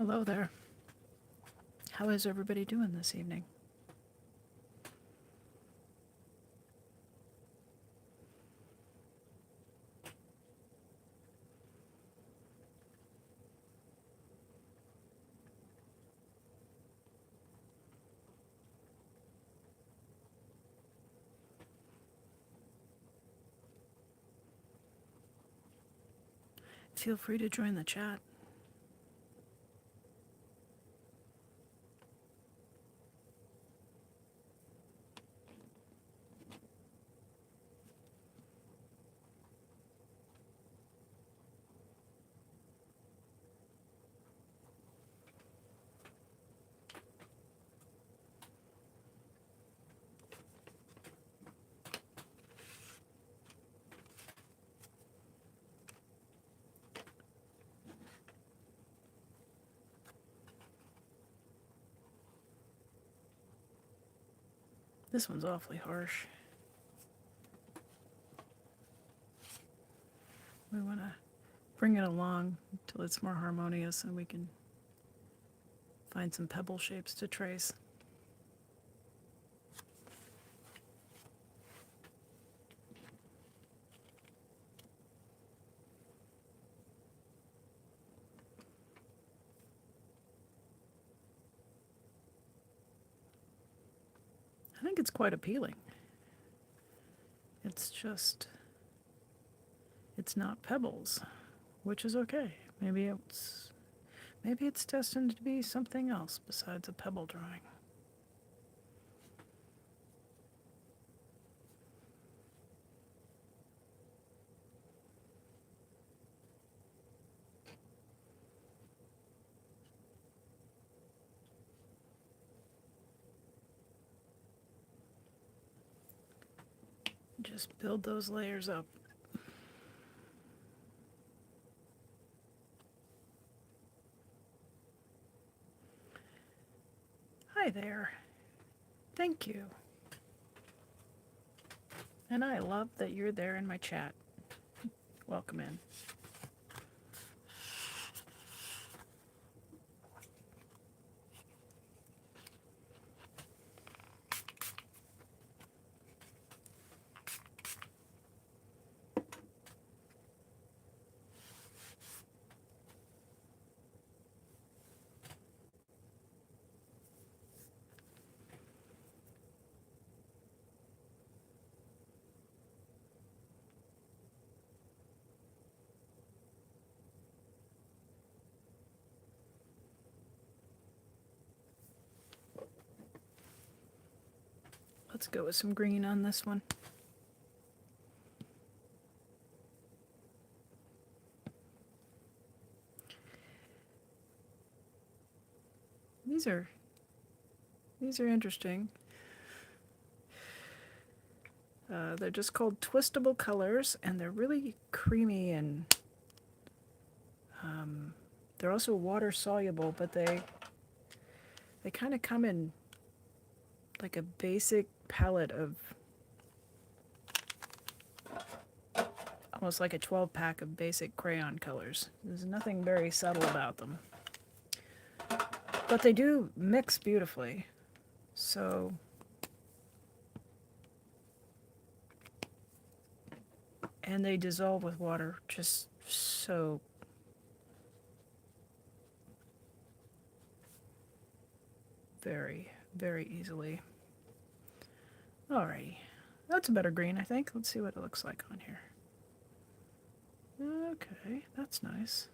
Hello there. How is everybody doing this evening? Feel free to join the chat. This one's awfully harsh. We want to bring it along until it's more harmonious and we can find some pebble shapes to trace. I think it's quite appealing. It's just, it's not pebbles, which is okay. Maybe it's destined to be something else besides a pebble drawing. Just build those layers up. Hi there. Thank you. And I love that you're there in my chat. Welcome in. Let's go with some green on this one. These are interesting. They're just called twistable colors, and they're really creamy, and they're also water soluble, but they kind of come in like a basic palette of almost like a 12-pack of basic crayon colors. There's nothing very subtle about them, but they do mix beautifully. So and they dissolve with water just so very, very easily. Alrighty, that's a better green, I think. Let's see what it looks like on here. Okay, that's nice.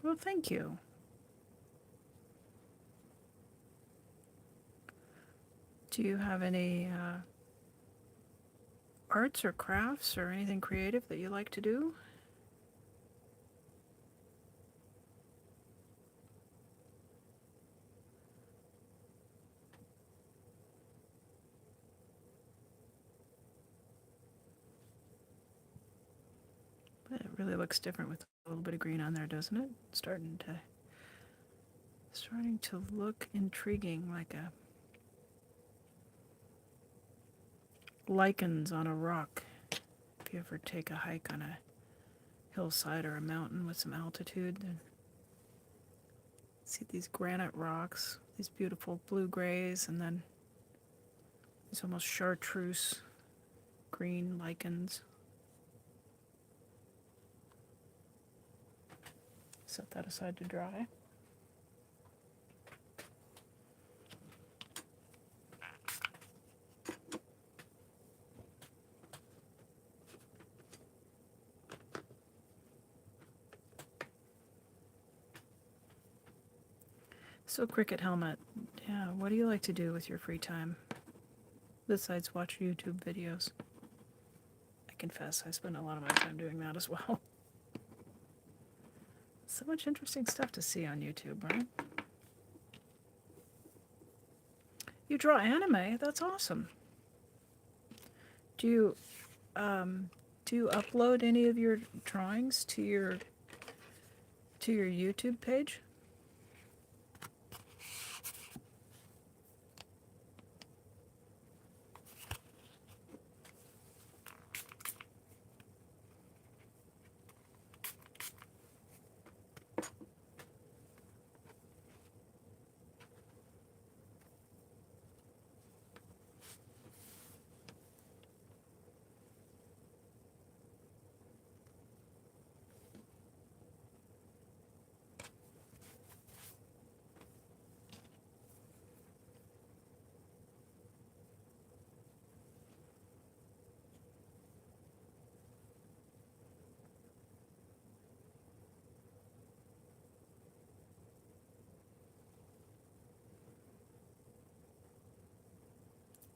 Well, thank you. Do you have any arts or crafts or anything creative that you like to do? Really looks different with a little bit of green on there, doesn't it? Starting to look intriguing, like a lichens on a rock. If you ever take a hike on a hillside or a mountain with some altitude, then see these granite rocks, these beautiful blue grays, and then these almost chartreuse green lichens. Set that aside to dry. So Cricket Helmet, yeah, what do you like to do with your free time? Besides watch YouTube videos. I confess, I spend a lot of my time doing that as well. So much interesting stuff to see on YouTube, right? You draw anime? That's awesome. Do you upload any of your drawings to your YouTube page?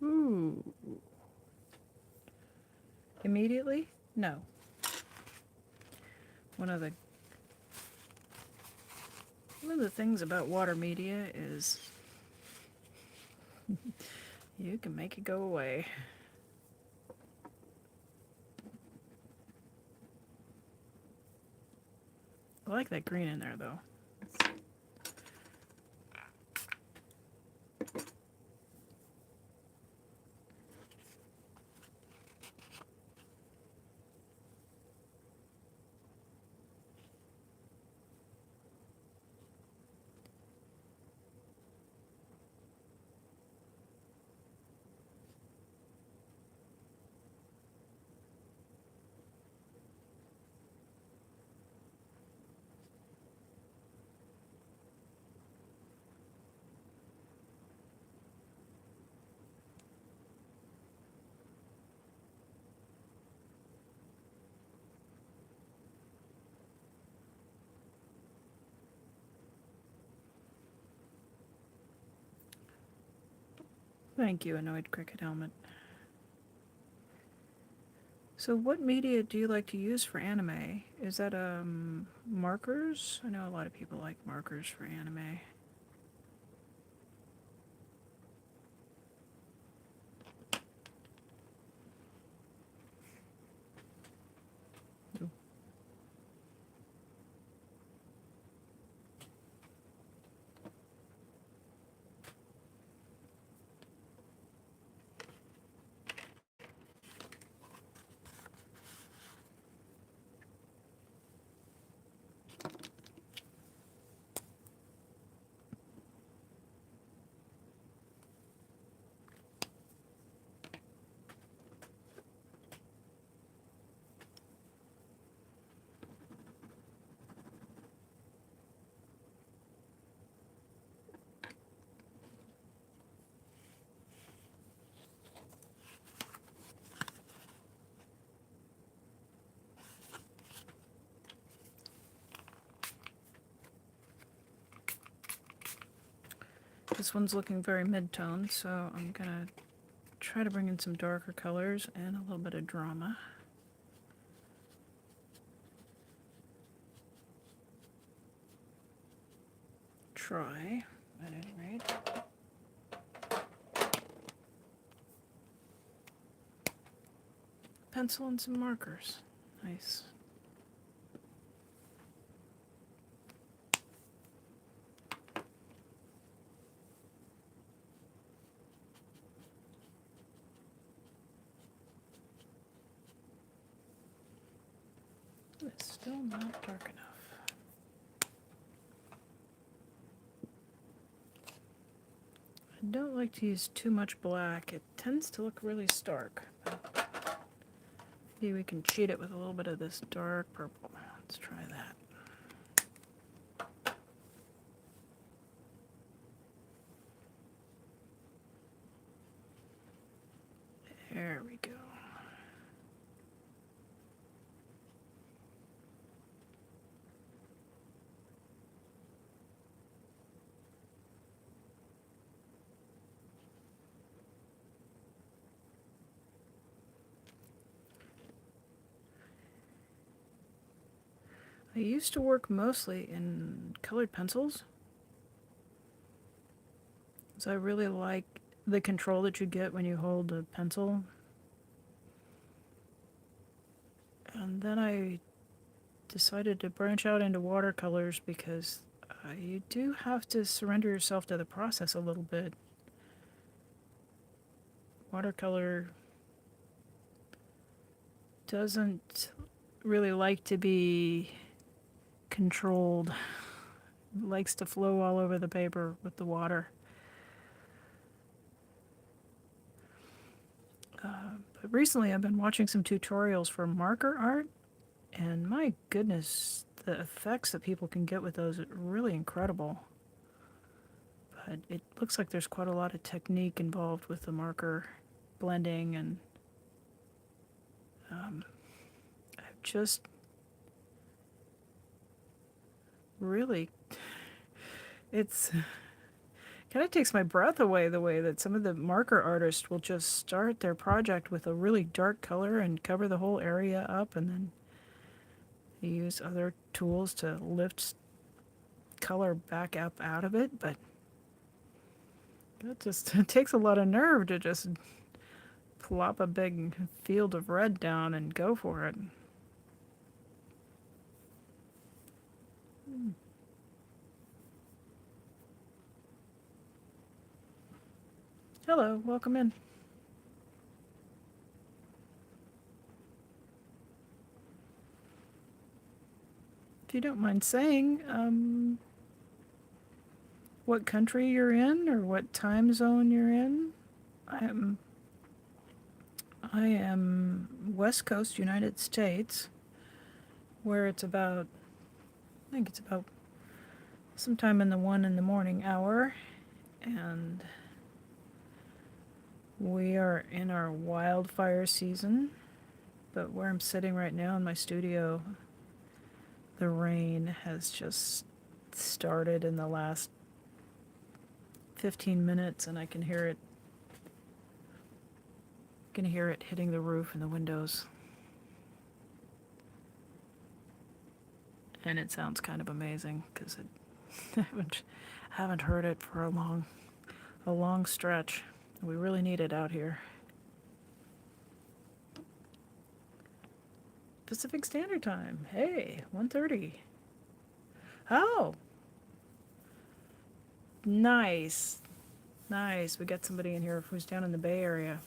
Ooh. Immediately? No. One of the things about water media is you can make it go away. I like that green in there, though. Thank you, Annoyed Cricket Helmet. So what media do you like to use for anime? Is that markers? I know a lot of people like markers for anime. Ooh. This one's looking very mid-tone, so I'm gonna try to bring in some darker colors and a little bit of drama. Try, at any rate. Pencil and some markers. Nice. is still not dark enough. I don't like to use too much black. It tends to look really stark. Maybe we can cheat it with a little bit of this dark purple. Let's try that. There we go. I used to work mostly in colored pencils, so I really like the control that you get when you hold a pencil. And then I decided to branch out into watercolors because you do have to surrender yourself to the process a little bit. Watercolor doesn't really like to be controlled. It likes to flow all over the paper with the water. But recently I've been watching some tutorials for marker art, and my goodness, the effects that people can get with those are really incredible. But it looks like there's quite a lot of technique involved with the marker blending, and I've just really, it's kind of takes my breath away the way that some of the marker artists will just start their project with a really dark color and cover the whole area up, and then use other tools to lift color back up out of it. But it takes a lot of nerve to just plop a big field of red down and go for it. Hello, welcome in. If you don't mind saying, what country you're in or what time zone you're in. I am West Coast, United States, where I think it's about sometime in the 1 in the morning hour, and we are in our wildfire season. But where I'm sitting right now in my studio, the rain has just started in the last 15 minutes, and I can hear it hitting the roof and the windows. And it sounds kind of amazing because I haven't heard it for a long stretch. We really need it out here. Pacific Standard Time. Hey, 1:30. Oh, nice. We got somebody in here who's down in the Bay Area.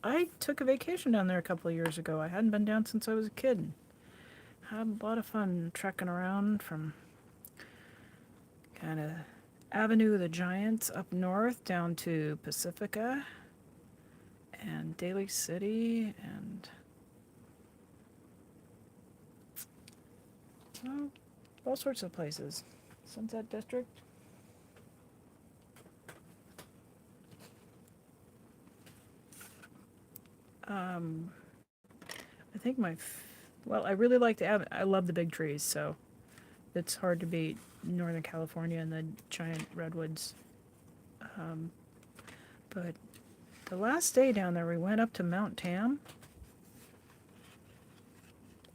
I took a vacation down there a couple of years ago. I hadn't been down since I was a kid. Had a lot of fun trekking around from kind of Avenue of the Giants up north down to Pacifica and Daly City and all sorts of places. Sunset District. I think I really like I love the big trees, so it's hard to beat Northern California and the giant redwoods. But the last day down there, we went up to Mount Tam,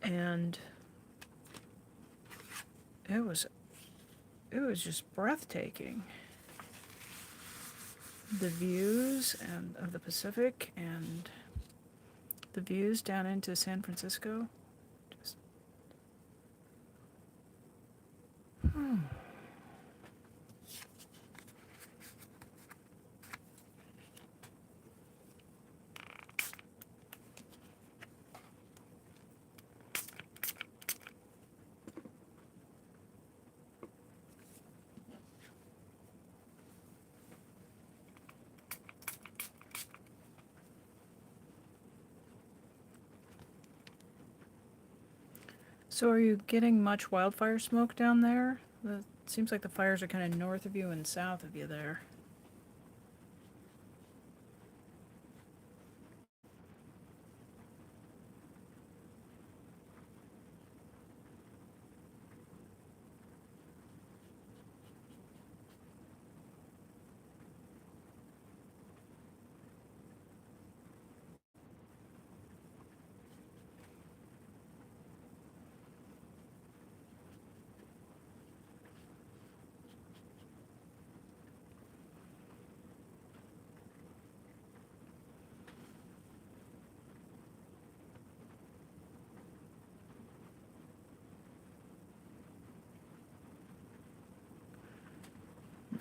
and it was just breathtaking. The views of the Pacific and the views down into San Francisco. Just So are you getting much wildfire smoke down there? It seems like the fires are kind of north of you and south of you there.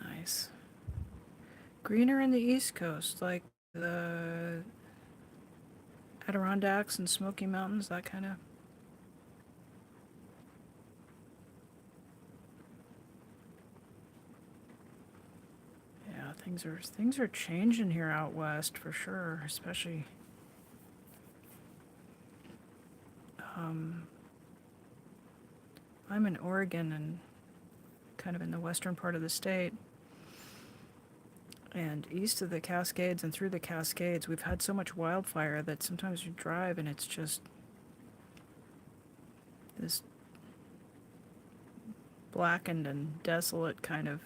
Nice. Greener in the East Coast, like the Adirondacks and Smoky Mountains, that kind of. Yeah, things are changing here out west for sure, especially. Um, I'm in Oregon and kind of in the western part of the state. And east of the Cascades and through the Cascades, we've had so much wildfire that sometimes you drive and it's just this blackened and desolate kind of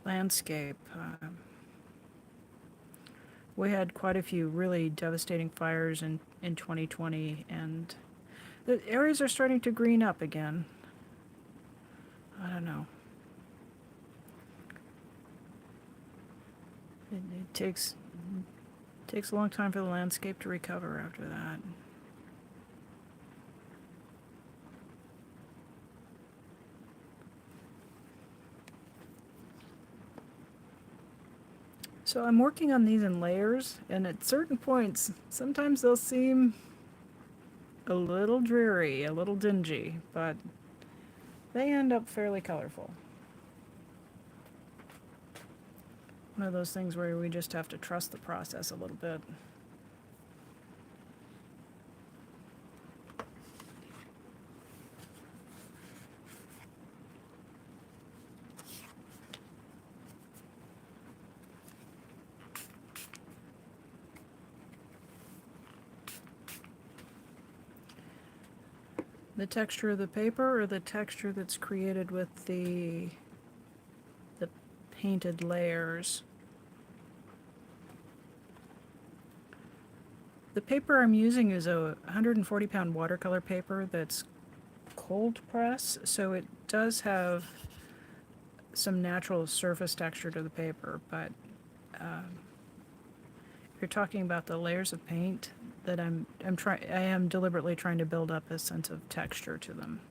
landscape. We had quite a few really devastating fires in 2020, and the areas are starting to green up again. I don't know. It takes a long time for the landscape to recover after that. So I'm working on these in layers, and at certain points, sometimes they'll seem a little dreary, a little dingy, but they end up fairly colorful. One of those things where we just have to trust the process a little bit. The texture of the paper or the texture that's created with the painted layers. The paper I'm using is a 140-pound watercolor paper that's cold press, so it does have some natural surface texture to the paper, but you're talking about the layers of paint that I am deliberately trying to build up a sense of texture to them.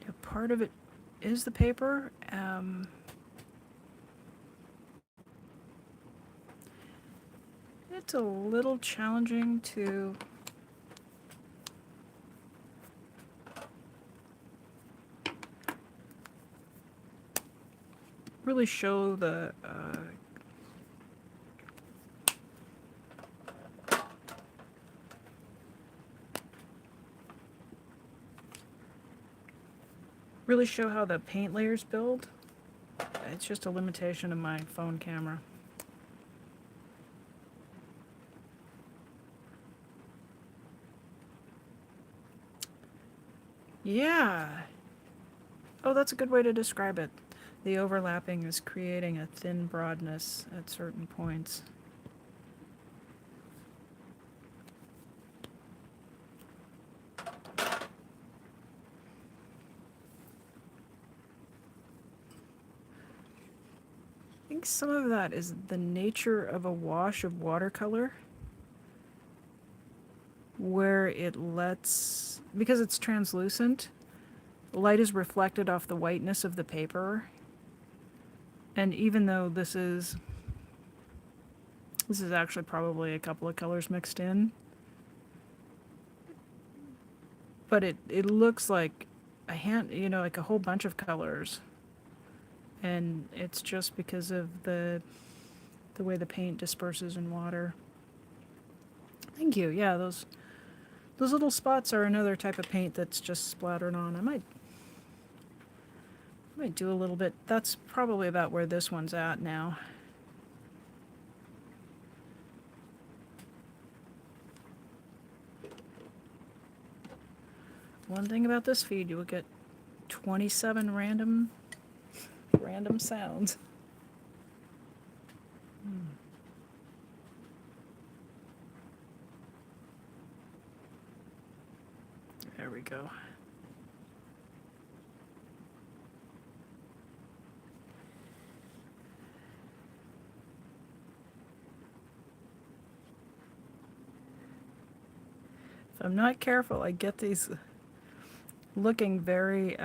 Yeah, part of it is the paper. It's a little challenging to really show the really show how the paint layers build. It's just a limitation of my phone camera. Yeah. Oh, that's a good way to describe it. The overlapping is creating a thin broadness at certain points. I think some of that is the nature of a wash of watercolor, where it lets, because it's translucent, light is reflected off the whiteness of the paper, And even though this is actually probably a couple of colors mixed in, but it looks like like a whole bunch of colors, and it's just because of the way the paint disperses in water. Thank you. Yeah, those little spots are another type of paint that's just splattered on. I might do a little bit. That's probably about where this one's at now. One thing about this feed, you will get 27 random sounds. There we go. If I'm not careful, I get these looking very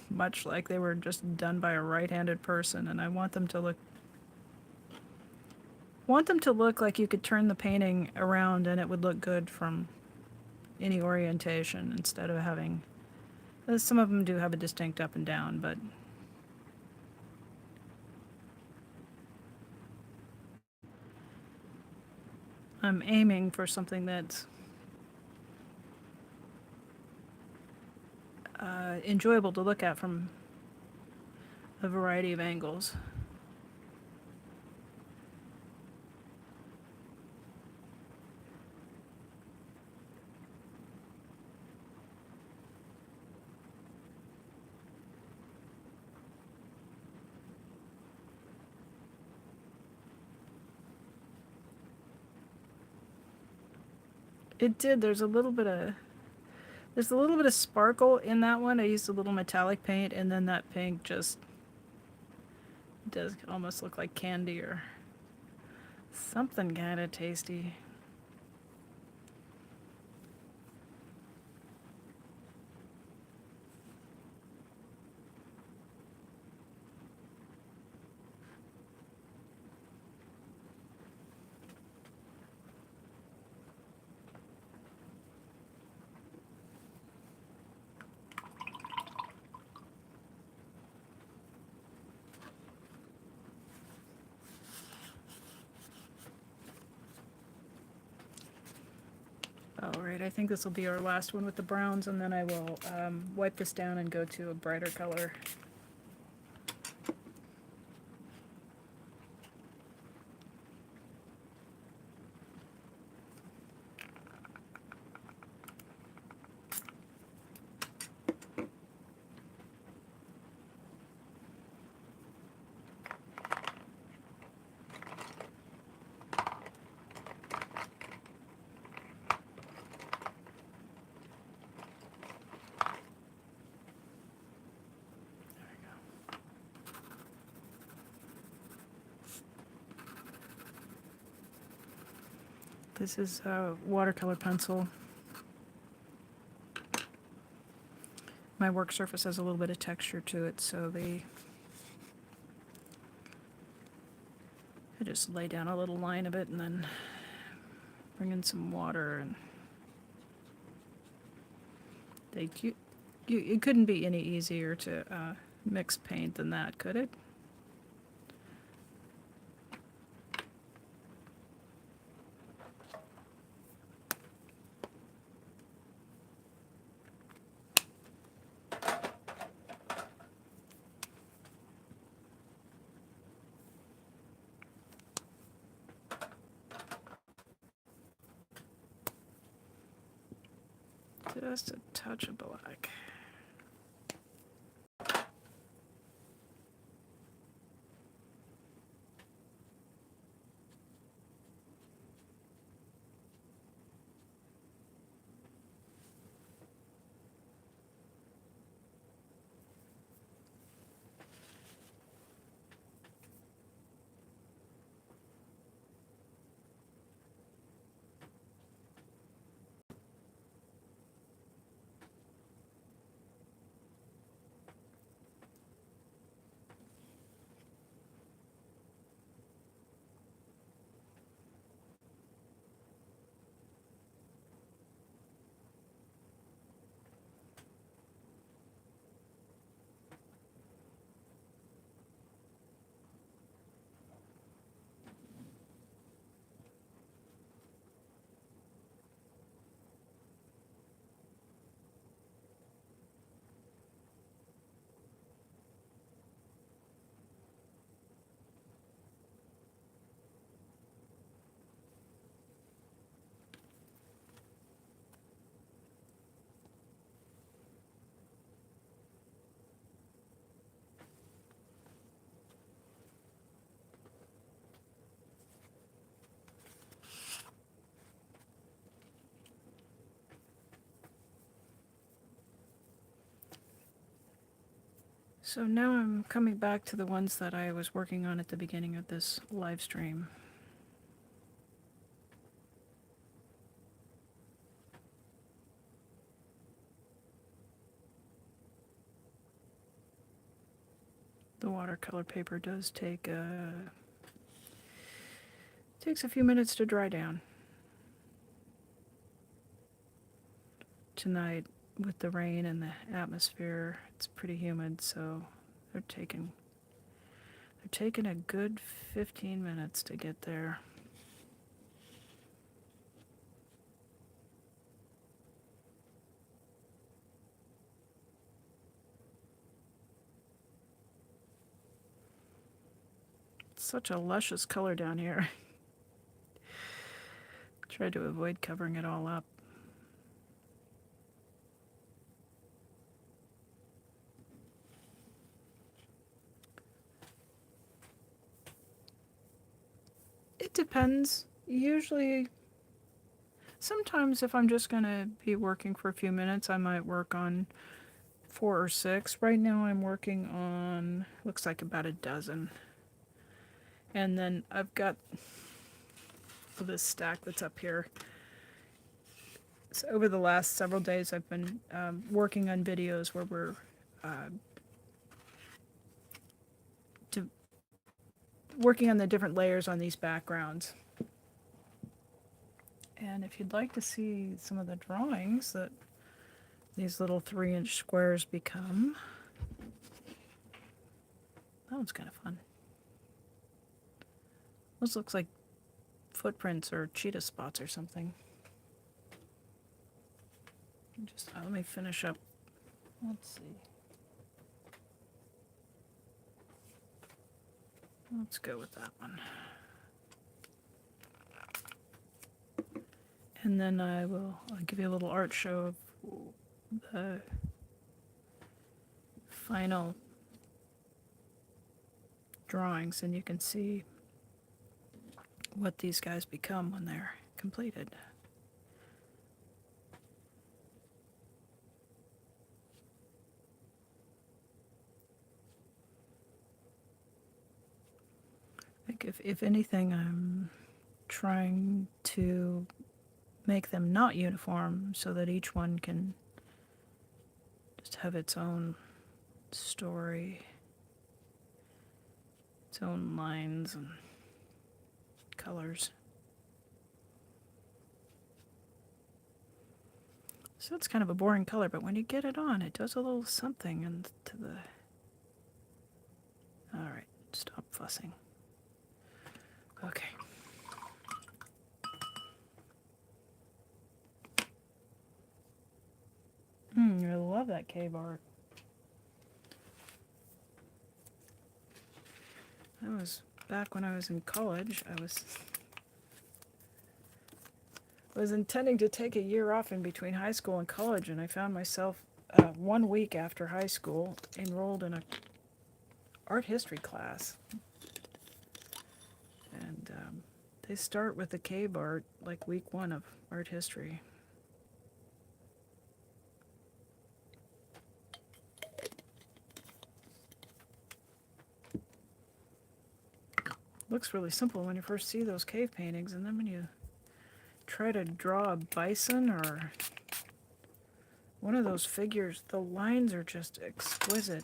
much like they were just done by a right-handed person, and I want them to look like you could turn the painting around and it would look good from any orientation instead of having. Some of them do have a distinct up and down, but I'm aiming for something that's enjoyable to look at from a variety of angles. It did. There's a little bit of sparkle in that one. I used a little metallic paint, and then that pink just does almost look like candy or something kind of tasty. Alright, I think this will be our last one with the browns, and then I will wipe this down and go to a brighter color. This is a watercolor pencil. My work surface has a little bit of texture to it, so I just lay down a little line of it and then bring in some water, and it couldn't be any easier to mix paint than that, could it? Just a touch of black. So now I'm coming back to the ones that I was working on at the beginning of this live stream. The watercolor paper does take takes a few minutes to dry down. Tonight, with the rain and the atmosphere, it's pretty humid, so they're taking a good 15 minutes to get there. It's such a luscious color down here. Tried to avoid covering it all up. It depends. Usually, sometimes if I'm just going to be working for a few minutes, I might work on 4 or 6. Right now I'm working on, looks like about a dozen. And then I've got this stack that's up here. So over the last several days I've been working on videos where we're working on the different layers on these backgrounds. And if you'd like to see some of the drawings that these little 3-inch squares become, that one's kind of fun. This looks like footprints or cheetah spots or something. Just let me finish up. Let's see. Let's go with that one. And then I'll give you a little art show of the final drawings, and you can see what these guys become when they're completed. Like if anything, I'm trying to make them not uniform so that each one can just have its own story, its own lines and colors. So it's kind of a boring color, but when you get it on, it does a little something into the... Alright, stop fussing. Okay. I love that cave art. That was back when I was in college. I was intending to take a year off in between high school and college, and I found myself 1 week after high school enrolled in a art history class. And they start with the cave art like week 1 of art history. Looks really simple when you first see those cave paintings, and then when you try to draw a bison or one of those figures, the lines are just exquisite.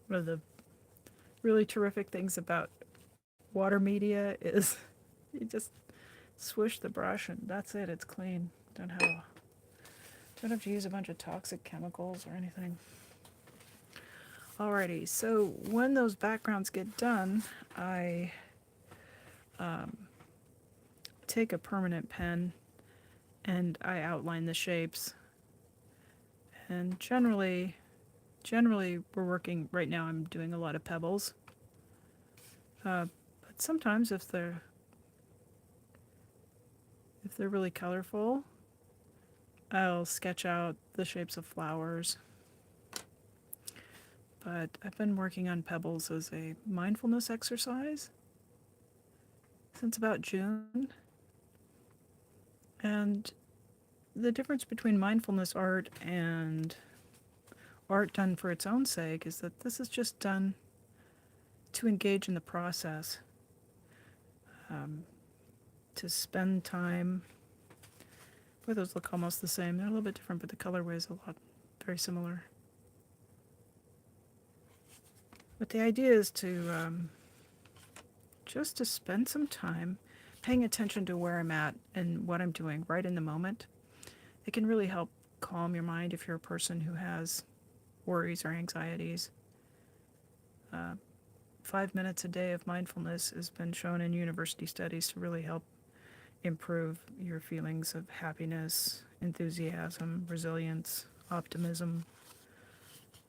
One of the really terrific things about water media is you just swish the brush and that's it, it's clean. Don't have to use a bunch of toxic chemicals or anything. Alrighty, so when those backgrounds get done, I take a permanent pen and I outline the shapes. And generally we're working, right now I'm doing a lot of pebbles. But sometimes if they're really colorful, I'll sketch out the shapes of flowers. But I've been working on pebbles as a mindfulness exercise since about June. And the difference between mindfulness art and art done for its own sake is that this is just done to engage in the process, to spend time. Boy, those look almost the same. They're a little bit different, but the colorway is a lot very similar. But the idea is to just to spend some time paying attention to where I'm at and what I'm doing right in the moment. It can really help calm your mind if you're a person who has worries or anxieties. 5 minutes a day of mindfulness has been shown in university studies to really help improve your feelings of happiness, enthusiasm, resilience, optimism.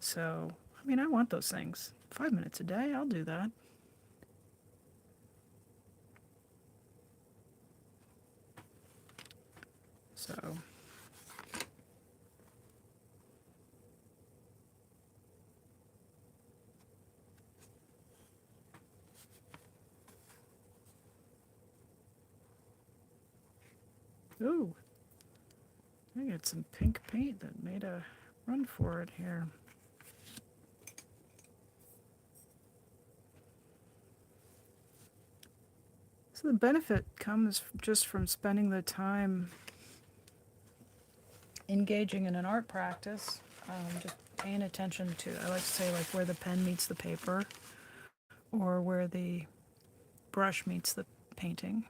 So, I mean, I want those things. 5 minutes a day, I'll do that. So, ooh, I got some pink paint that made a run for it here. So the benefit comes just from spending the time engaging in an art practice, just paying attention to, I like to say, like where the pen meets the paper or where the brush meets the painting.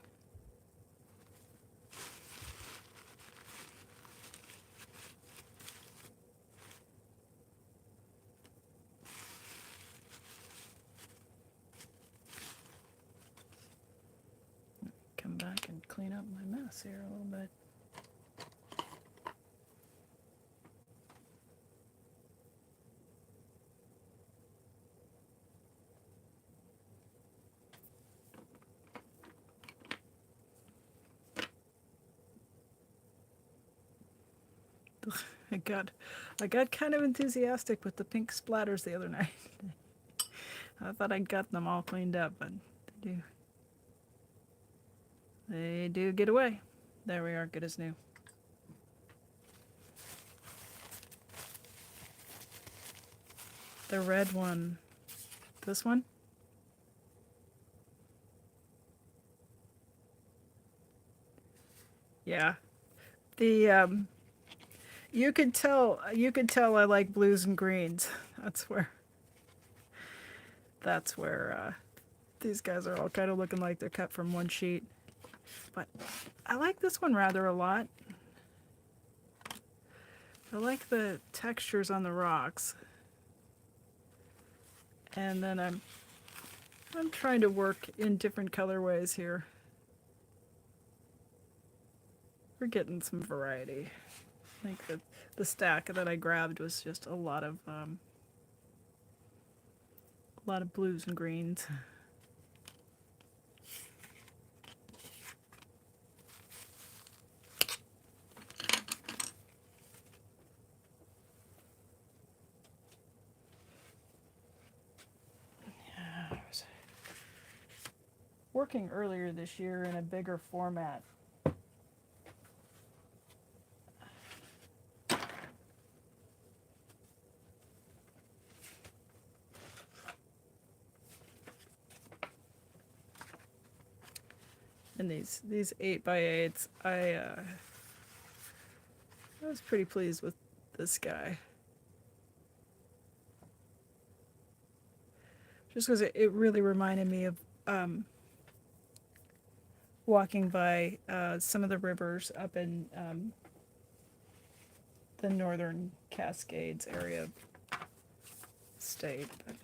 Come back and clean up my mess here a little bit. I got kind of enthusiastic with the pink splatters the other night. I thought I'd got them all cleaned up, but they do get away. There we are, good as new. The red one, this one? Yeah. The you could tell I like blues and greens. That's where these guys are all kind of looking like they're cut from one sheet. But I like this one rather a lot. I like the textures on the rocks. And then I'm trying to work in different colorways here. We're getting some variety. I think the stack that I grabbed was just a lot of blues and greens. I was working earlier this year in a bigger format. And these 8x8s, I was pretty pleased with this guy. Just because it really reminded me of walking by some of the rivers up in the northern Cascades area of the state. But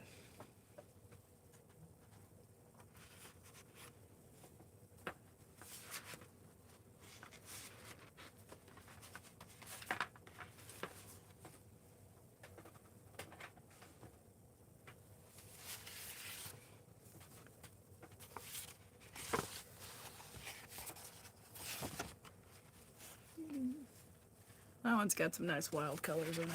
That one's got some nice wild colors in it.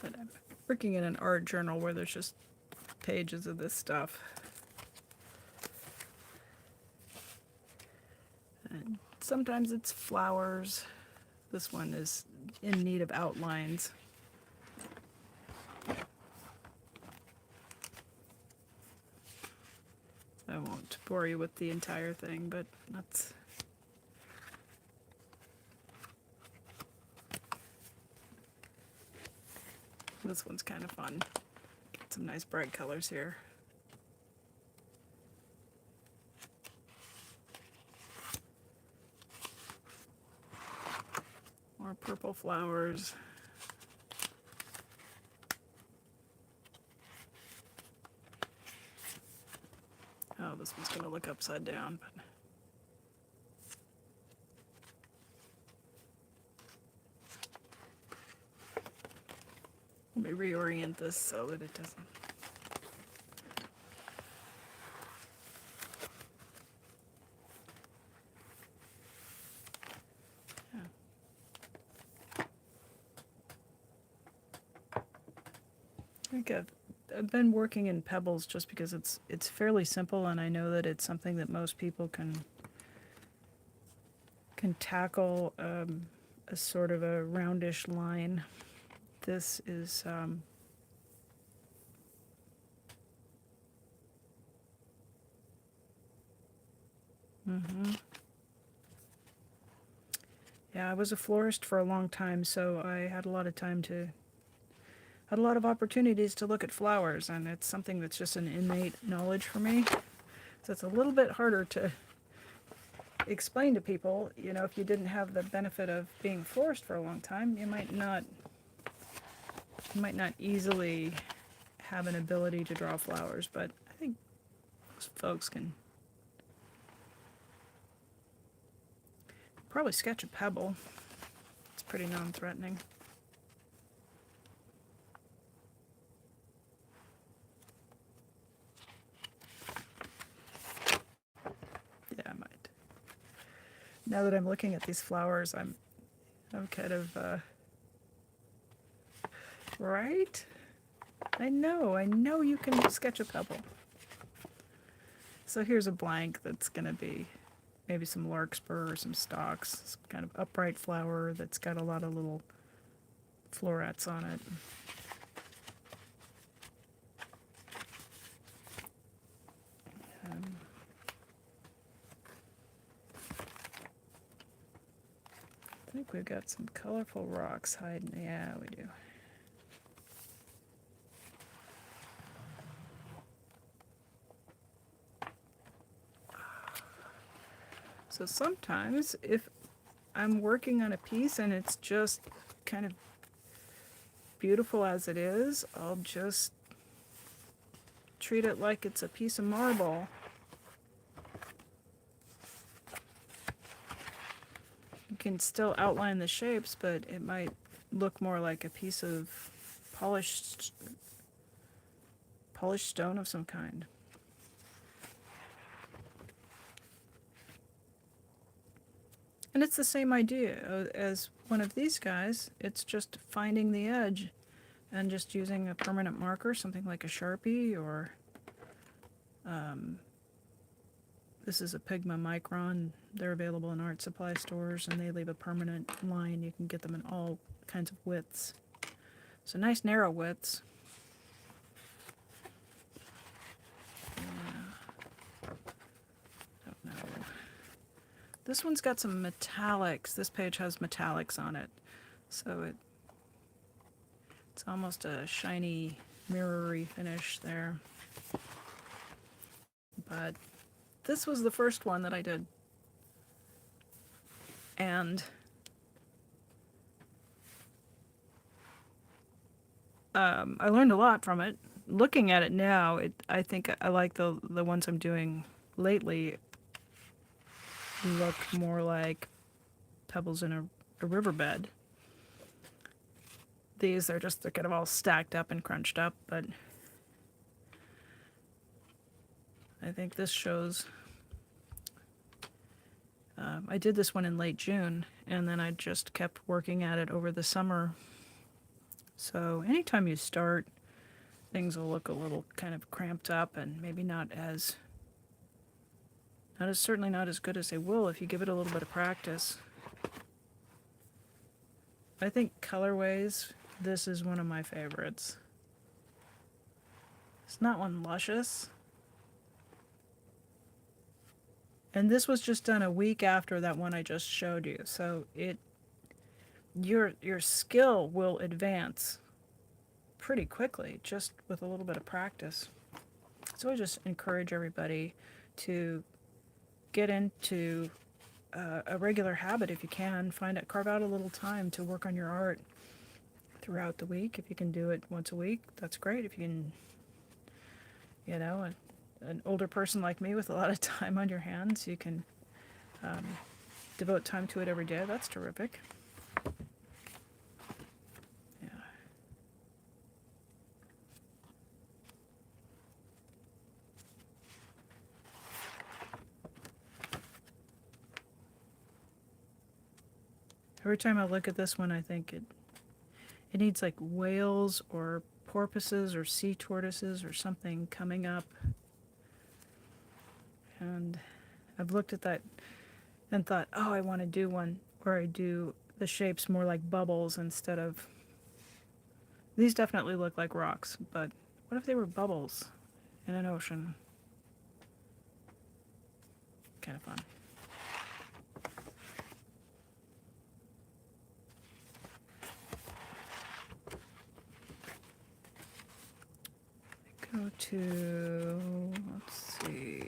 But I'm working in an art journal where there's just pages of this stuff. And sometimes it's flowers. This one is in need of outlines. I won't bore you with the entire thing, but that's... This one's kind of fun. Get some nice bright colors here. More purple flowers. Oh, this one's going to look upside down, but... Let me reorient this so that it doesn't... Yeah. I think I've been working in pebbles just because it's fairly simple, and I know that it's something that most people can tackle. A sort of a roundish line. This is yeah, I was a florist for a long time, so I had a lot of had a lot of opportunities to look at flowers, and it's something that's just an innate knowledge for me. So it's a little bit harder to explain to people. You know, if you didn't have the benefit of being a florist for a long time, you might not easily have an ability to draw flowers, but I think most folks can probably sketch a pebble. It's pretty non-threatening. Yeah, I might. Now that I'm looking at these flowers, I'm kind of right? I know you can sketch a pebble. So here's a blank that's going to be maybe some larkspur or some stalks. It's kind of upright flower that's got a lot of little florets on it. I think we've got some colorful rocks hiding. Yeah, we do. So sometimes if I'm working on a piece and it's just kind of beautiful as it is, I'll just treat it like it's a piece of marble. You can still outline the shapes, but it might look more like a piece of polished stone of some kind. And it's the same idea as one of these guys. It's just finding the edge and just using a permanent marker, something like a Sharpie, or this is a Pigma Micron. They're available in art supply stores, and they leave a permanent line. You can get them in all kinds of widths. So nice narrow widths. Don't know. This one's got some metallics. This page has metallics on it. So it's almost a shiny, mirror-y finish there. But this was the first one that I did. And I learned a lot from it. Looking at it now, I think I like the ones I'm doing lately look more like pebbles in a riverbed. These, they're kind of all stacked up and crunched up, but I think this shows. I did this one in late June, and then I just kept working at it over the summer. So anytime you start, things will look a little kind of cramped up and maybe certainly not as good as they will if you give it a little bit of practice. I think colorways, this is one of my favorites. It's not one luscious. And this was just done a week after that one I just showed you. So your skill will advance pretty quickly just with a little bit of practice. So I just encourage everybody to get into a regular habit if you can. Carve out a little time to work on your art throughout the week. If you can do it once a week, that's great. If you can, an older person like me with a lot of time on your hands, you can devote time to it every day. That's terrific. Yeah. Every time I look at this one, I think it needs like whales or porpoises or sea tortoises or something coming up. And I've looked at that and thought, oh, I want to do one where I do the shapes more like bubbles instead of... These definitely look like rocks, but what if they were bubbles in an ocean? Kind of fun. Go to, let's see.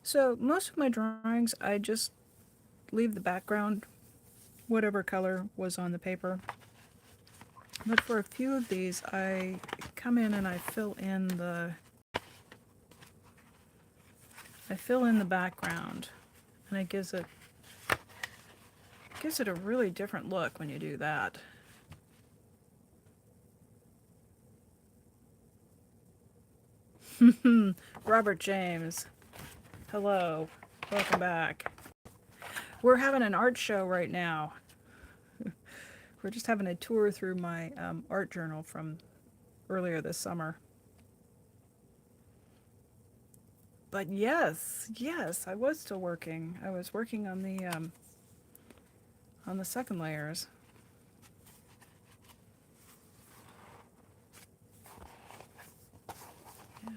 So most of my drawings, I just leave the background, whatever color was on the paper. But for a few of these, I come in and I fill in the background, and it gives it a really different look when you do that. Robert James, hello, welcome back. We're having an art show right now. We're just having a tour through my art journal from earlier this summer. But yes, I was still working. I was working on the second layers. Yeah.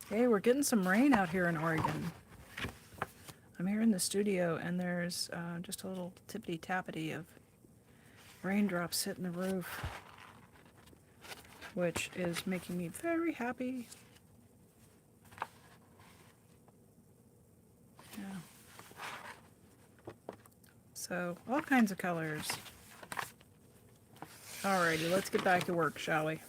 Hey, we're getting some rain out here in Oregon. I'm here in the studio, and there's just a little tippity-tappity of raindrops hitting the roof, which is making me very happy. Yeah. So, all kinds of colors. Alrighty, let's get back to work, shall we?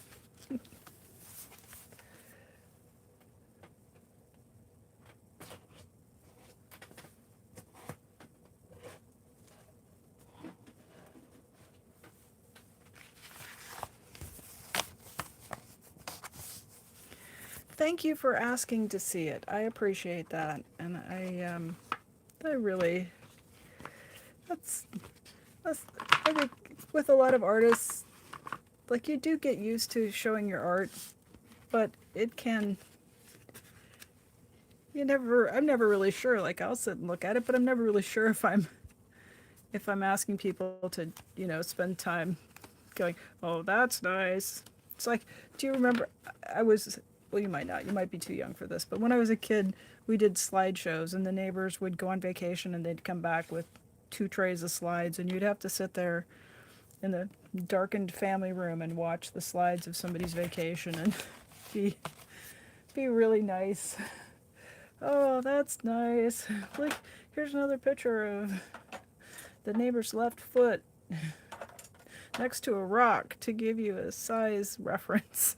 Thank you for asking to see it. I appreciate that, and I really, that's I think with a lot of artists, like, you do get used to showing your art, but it can, I'm never really sure. Like, I'll sit and look at it, but I'm never really sure if I'm asking people to, spend time going, oh, that's nice. It's like, do you remember, well, you might not, you might be too young for this, but when I was a kid, we did slideshows, and the neighbors would go on vacation and they'd come back with 2 trays of slides, and you'd have to sit there in the darkened family room and watch the slides of somebody's vacation and be really nice. Oh, that's nice. Look, here's another picture of the neighbor's left foot. next to a rock to give you a size reference.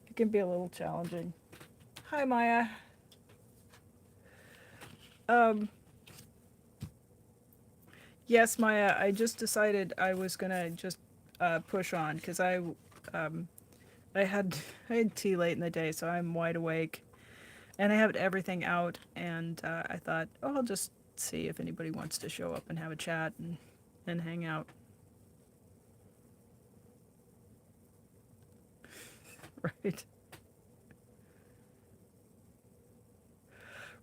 It can be a little challenging. Hi, Maya. Um, yes, Maya, I just decided I was gonna just push on because um, I had I had tea late in the day, so I'm wide awake, and I have everything out, and I thought, oh, I'll just see if anybody wants to show up and have a chat and hang out. Right.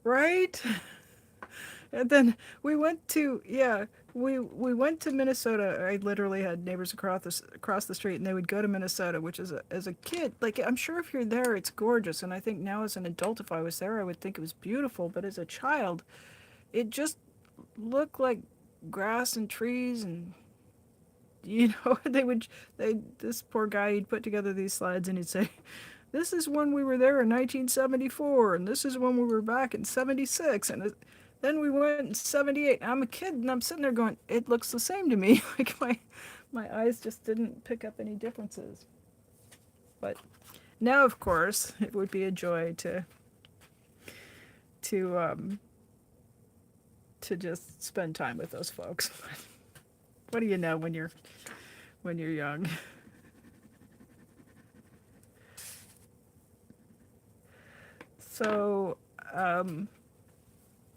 Right? And then we went to we went to Minnesota. I literally had neighbors across the street, and they would go to Minnesota, which is as a kid, like I'm sure if you're there, it's gorgeous, and I think now as an adult, if I was there, I would think it was beautiful. But as a child, it just looked like grass and trees, and they this poor guy, he'd put together these slides, and he'd say, this is when we were there in 1974, and this is when we were back in 76, and then we went in 78. I'm a kid, and I'm sitting there going, it looks the same to me. Like my eyes just didn't pick up any differences. But now, of course, it would be a joy to to just spend time with those folks. What do you know when you're young? So, um,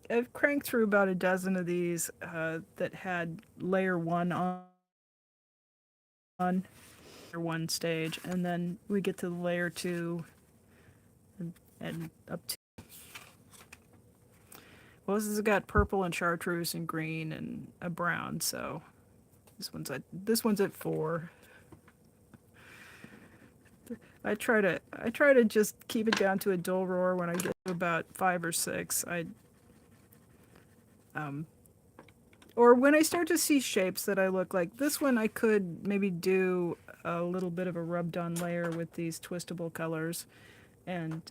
I've cranked through about a dozen of these that had layer one on one stage, and then we get to the layer two and up to. Well, this has got purple and chartreuse and green and a brown, so this one's at 4. I try to just keep it down to a dull roar when I get to about 5 or 6. Um, or when I start to see shapes that I look like this one, I could maybe do a little bit of a rubbed on layer with these twistable colors and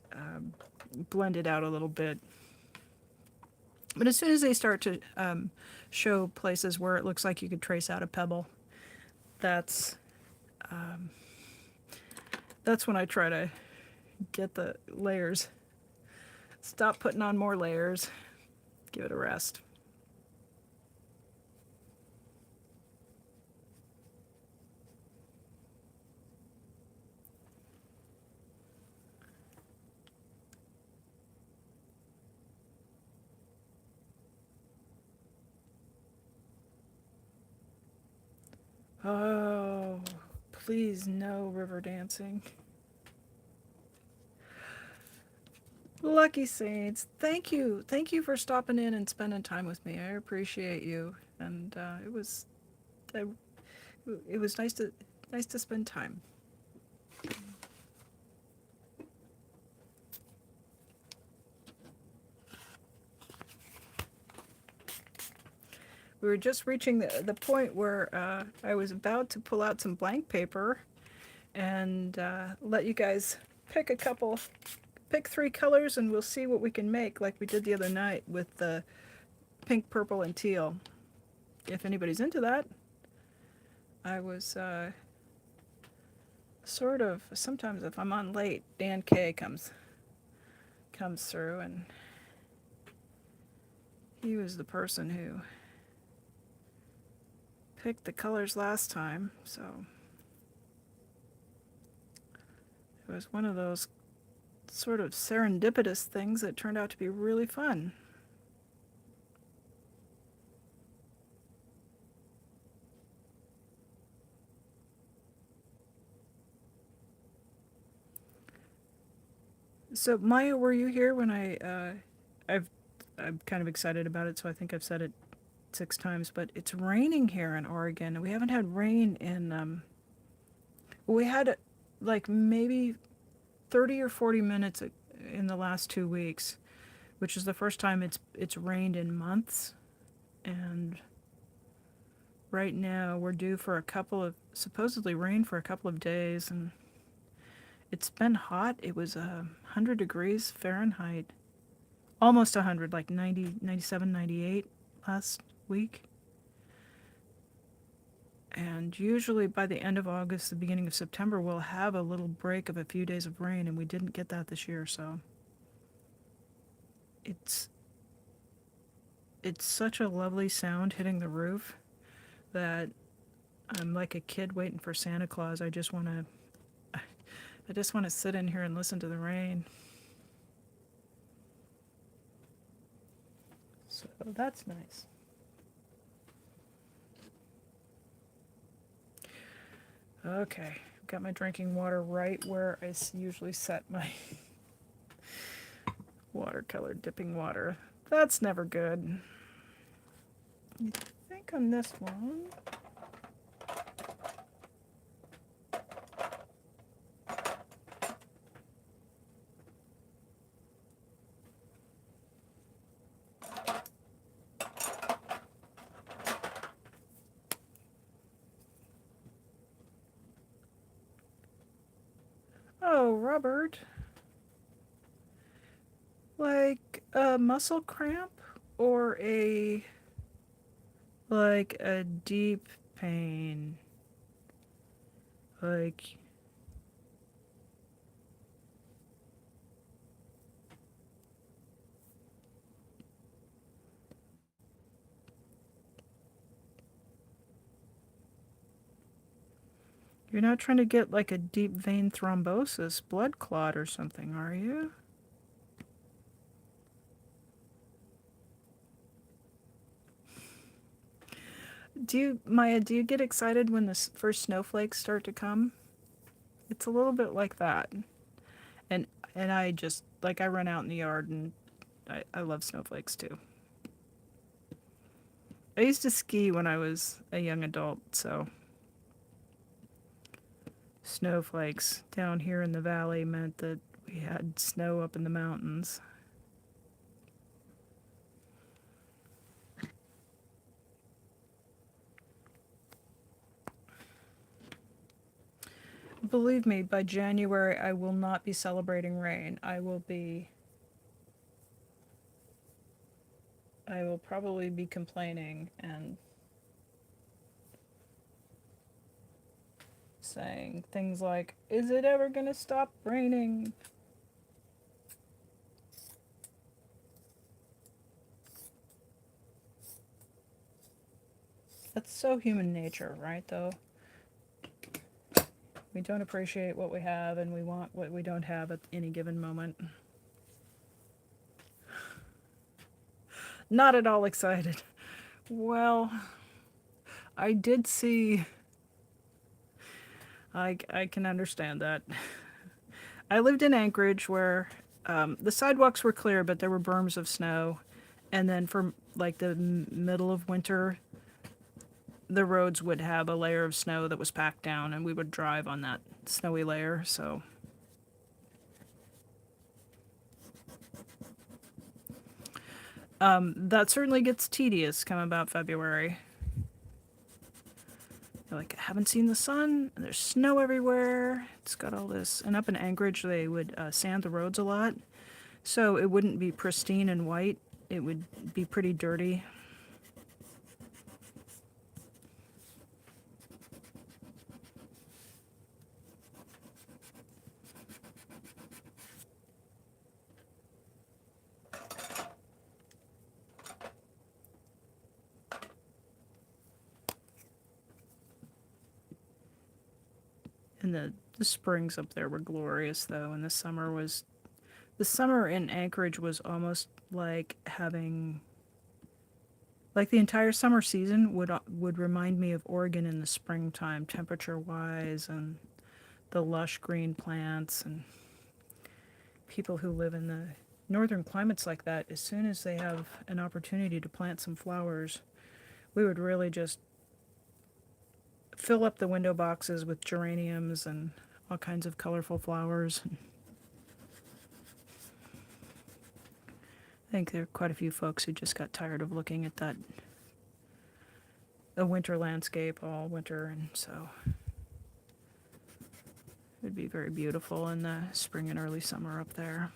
blend it out a little bit. But as soon as they start to show places where it looks like you could trace out a pebble, that's um, that's when I try to get the layers. Stop putting on more layers. Give it a rest. Oh, please no river dancing. Lucky Saints, thank you for stopping in and spending time with me. I appreciate you, and uh, it was nice to spend time. We were just reaching the point where I was about to pull out some blank paper and let you guys pick pick 3 colors, and we'll see what we can make, like we did the other night with the pink, purple, and teal. If anybody's into that, I was sort of sometimes if I'm on late, Dan K comes through, and he was the person who picked the colors last time, so it was one of those sort of serendipitous things that turned out to be really fun. So Maya, were you here when I'm kind of excited about it, so I think I've said it 6 times, but it's raining here in Oregon. We haven't had rain in we had like maybe 30 or 40 minutes in the last 2 weeks, which is the first time it's rained in months. And right now we're due for a couple of supposedly rain for a couple of days, and it's been hot. It was 100 degrees Fahrenheit, almost 100, like 90, 97, 98 last week. And And usually by the end of August, the beginning of September, we'll have a little break of a few days of rain, and we didn't get that this year, so it's such a lovely sound hitting the roof that I'm like a kid waiting for Santa Claus. I just want to sit in here and listen to the rain. So that's nice. Okay, got my drinking water right where I usually set my watercolor dipping water. That's never good. I think on this one, oh, Robert, like a muscle cramp or like a deep pain, like you're not trying to get like a deep vein thrombosis, blood clot or something, are you? Maya, do you get excited when the first snowflakes start to come? It's a little bit like that. And I just, like, I run out in the yard and I love snowflakes too. I used to ski when I was a young adult, so snowflakes down here in the valley meant that we had snow up in the mountains. Believe me, by January I will not be celebrating rain. I will probably be complaining and saying things like, is it ever gonna stop raining? That's so human nature, right, though? We don't appreciate what we have and we want what we don't have at any given moment. Not at all excited. Well, I did see. I can understand that. I lived in Anchorage where the sidewalks were clear, but there were berms of snow. And then for like the middle of winter, the roads would have a layer of snow that was packed down, and we would drive on that snowy layer. So that certainly gets tedious come about February. You're like, I haven't seen the sun, and there's snow everywhere. It's got all this. And up in Anchorage, they would sand the roads a lot. So it wouldn't be pristine and white. It would be pretty dirty. And the springs up there were glorious, though, and the summer in Anchorage was almost like having, like, the entire summer season would remind me of Oregon in the springtime, temperature-wise, and the lush green plants, and people who live in the northern climates like that, as soon as they have an opportunity to plant some flowers, we would really just fill up the window boxes with geraniums and all kinds of colorful flowers. I think there are quite a few folks who just got tired of looking at a winter landscape all winter, and so it would be very beautiful in the spring and early summer up there.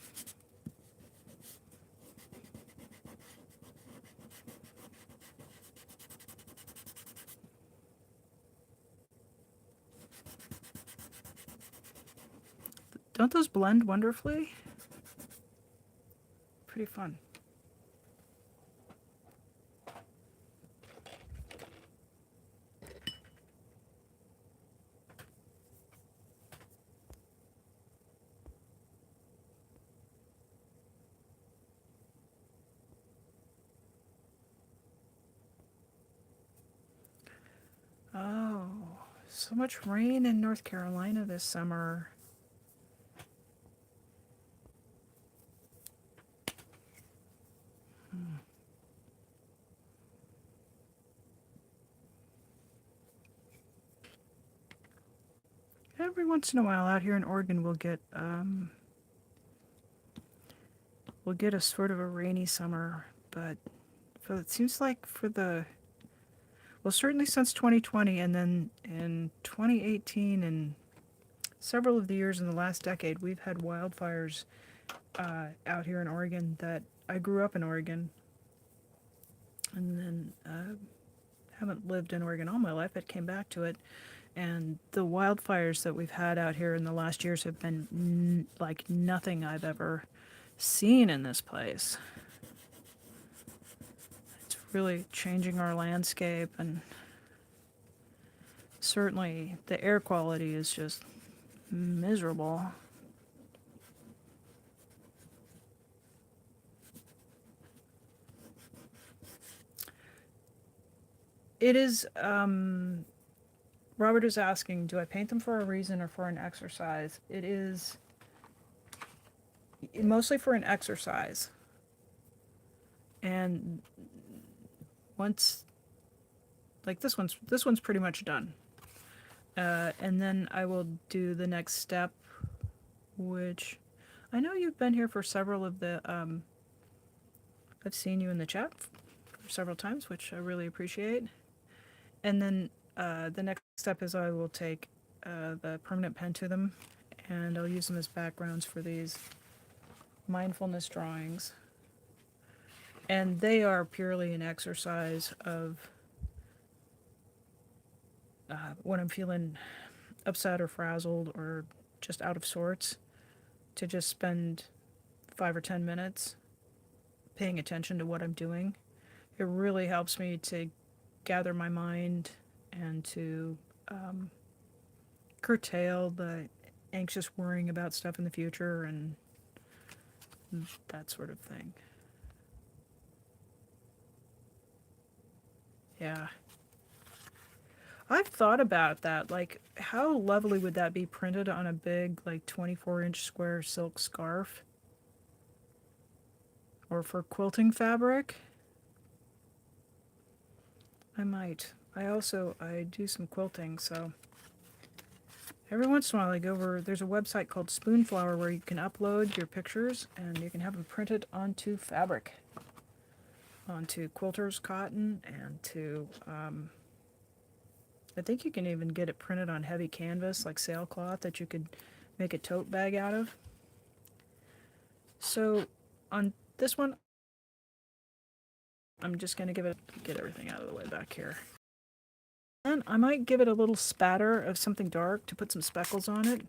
Don't those blend wonderfully? Pretty fun. Oh, so much rain in North Carolina this summer. Every once in a while out here in Oregon we'll get a sort of a rainy summer, but it seems like well, certainly since 2020 and then in 2018 and several of the years in the last decade, we've had wildfires out here in Oregon. That I grew up in Oregon and then haven't lived in Oregon all my life, but came back to it. And the wildfires that we've had out here in the last years have been like nothing I've ever seen in this place. It's really changing our landscape, and certainly the air quality is just miserable. It is, Robert is asking, do I paint them for a reason or for an exercise? It is mostly for an exercise. And once, like this one's pretty much done. And then I will do the next step, which I know you've been here for several of the, I've seen you in the chat several times, which I really appreciate. And then the next step is I will take the permanent pen to them, and I'll use them as backgrounds for these mindfulness drawings. And they are purely an exercise of when I'm feeling upset or frazzled or just out of sorts, to just spend 5 or 10 minutes paying attention to what I'm doing. It really helps me to gather my mind and to curtail the anxious worrying about stuff in the future and that sort of thing. Yeah. I've thought about that. Like, how lovely would that be printed on a big, like, 24-inch square silk scarf? Or for quilting fabric? I might. I do some quilting, so every once in a while I go over, there's a website called Spoonflower where you can upload your pictures and you can have them printed onto fabric. Onto quilter's cotton and to, I think you can even get it printed on heavy canvas like sailcloth that you could make a tote bag out of. So on this one, I'm just going to get everything out of the way back here. And I might give it a little spatter of something dark to put some speckles on it.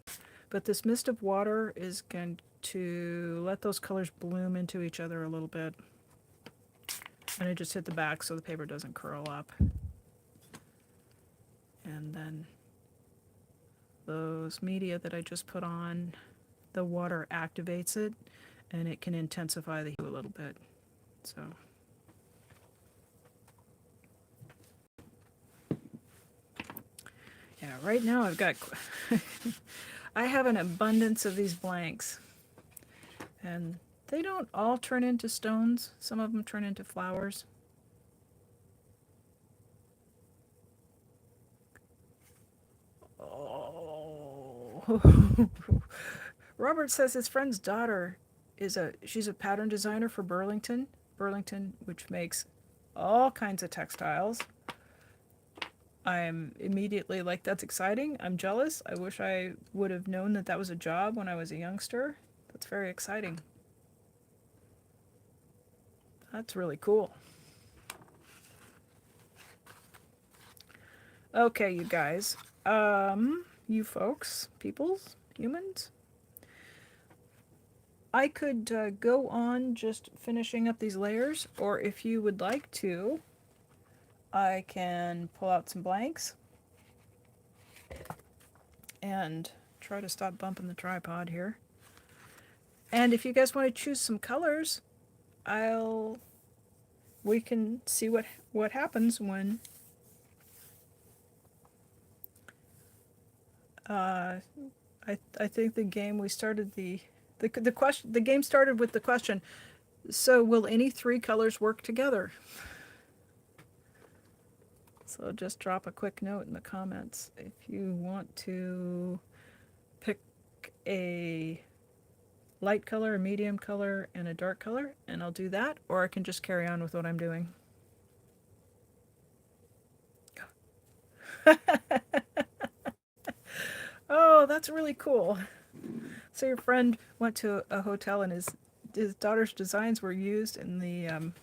But this mist of water is going to let those colors bloom into each other a little bit. And I just hit the back so the paper doesn't curl up. And then those media that I just put on, the water activates it and it can intensify the hue a little bit. So yeah, right now I've got I have an abundance of these blanks, and they don't all turn into stones. Some of them turn into flowers. Oh. Robert says his friend's daughter she's a pattern designer for Burlington, which makes all kinds of textiles. I'm immediately like, that's exciting. I'm jealous. I wish I would have known that that was a job when I was a youngster. That's very exciting. That's really cool. Okay, you guys. You folks, peoples, humans. I could go on just finishing up these layers, or if you would like to, I can pull out some blanks and try to stop bumping the tripod here. And if you guys want to choose some colors, I'll we can see what happens when uh, I think the game we started the question the game started with the question. So will any three colors work together? So just drop a quick note in the comments if you want to pick a light color, a medium color, and a dark color, and I'll do that, or I can just carry on with what I'm doing. Oh, that's really cool. So your friend went to a hotel and his daughter's designs were used in the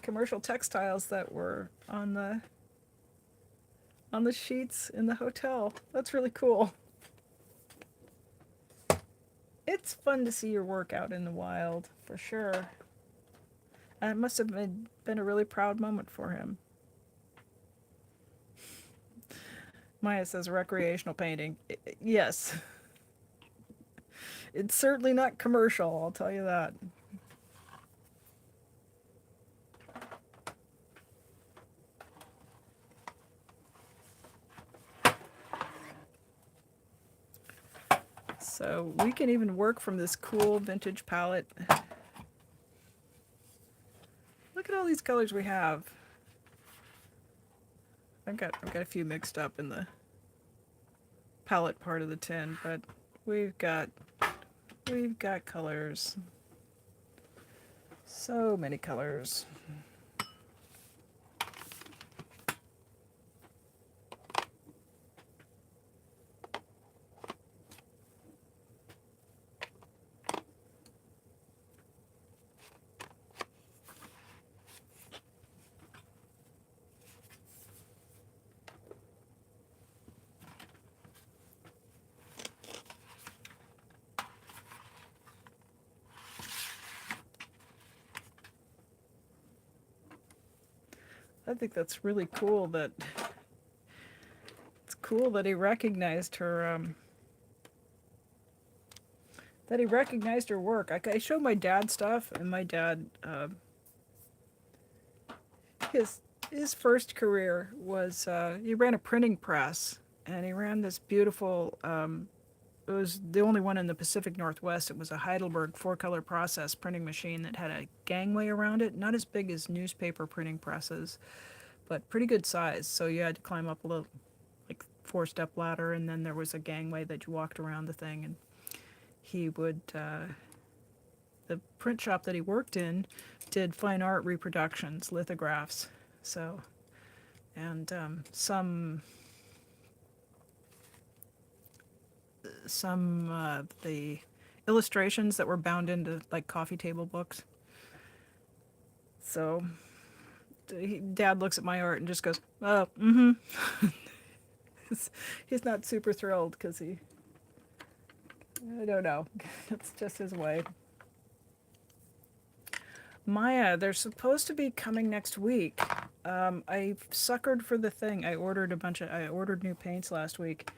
commercial textiles that were on the sheets in the hotel. That's really cool. It's fun to see your work out in the wild, for sure. And it must have been a really proud moment for him. Maya says recreational painting. Yes. It's certainly not commercial, I'll tell you that. So we can even work from this cool vintage palette. Look at all these colors we have. I've got a few mixed up in the palette part of the tin, but we've got colors. So many colors. I think that's really cool that it's cool that he recognized her work. I showed my dad stuff, and my dad his first career was he ran a printing press, and he ran this beautiful it was the only one in the Pacific Northwest. It was a Heidelberg four-color process printing machine that had a gangway around it, not as big as newspaper printing presses, but pretty good size. So you had to climb up a little, like, four-step ladder, and then there was a gangway that you walked around the thing. And he would, the print shop that he worked in did fine art reproductions, lithographs. So, and some the illustrations that were bound into like coffee table books. So Dad looks at my art and just goes, "Oh, mm-hmm." He's not super thrilled because I don't know, it's just his way. Maya, they're supposed to be coming next week. I suckered for the thing. I ordered new paints last week,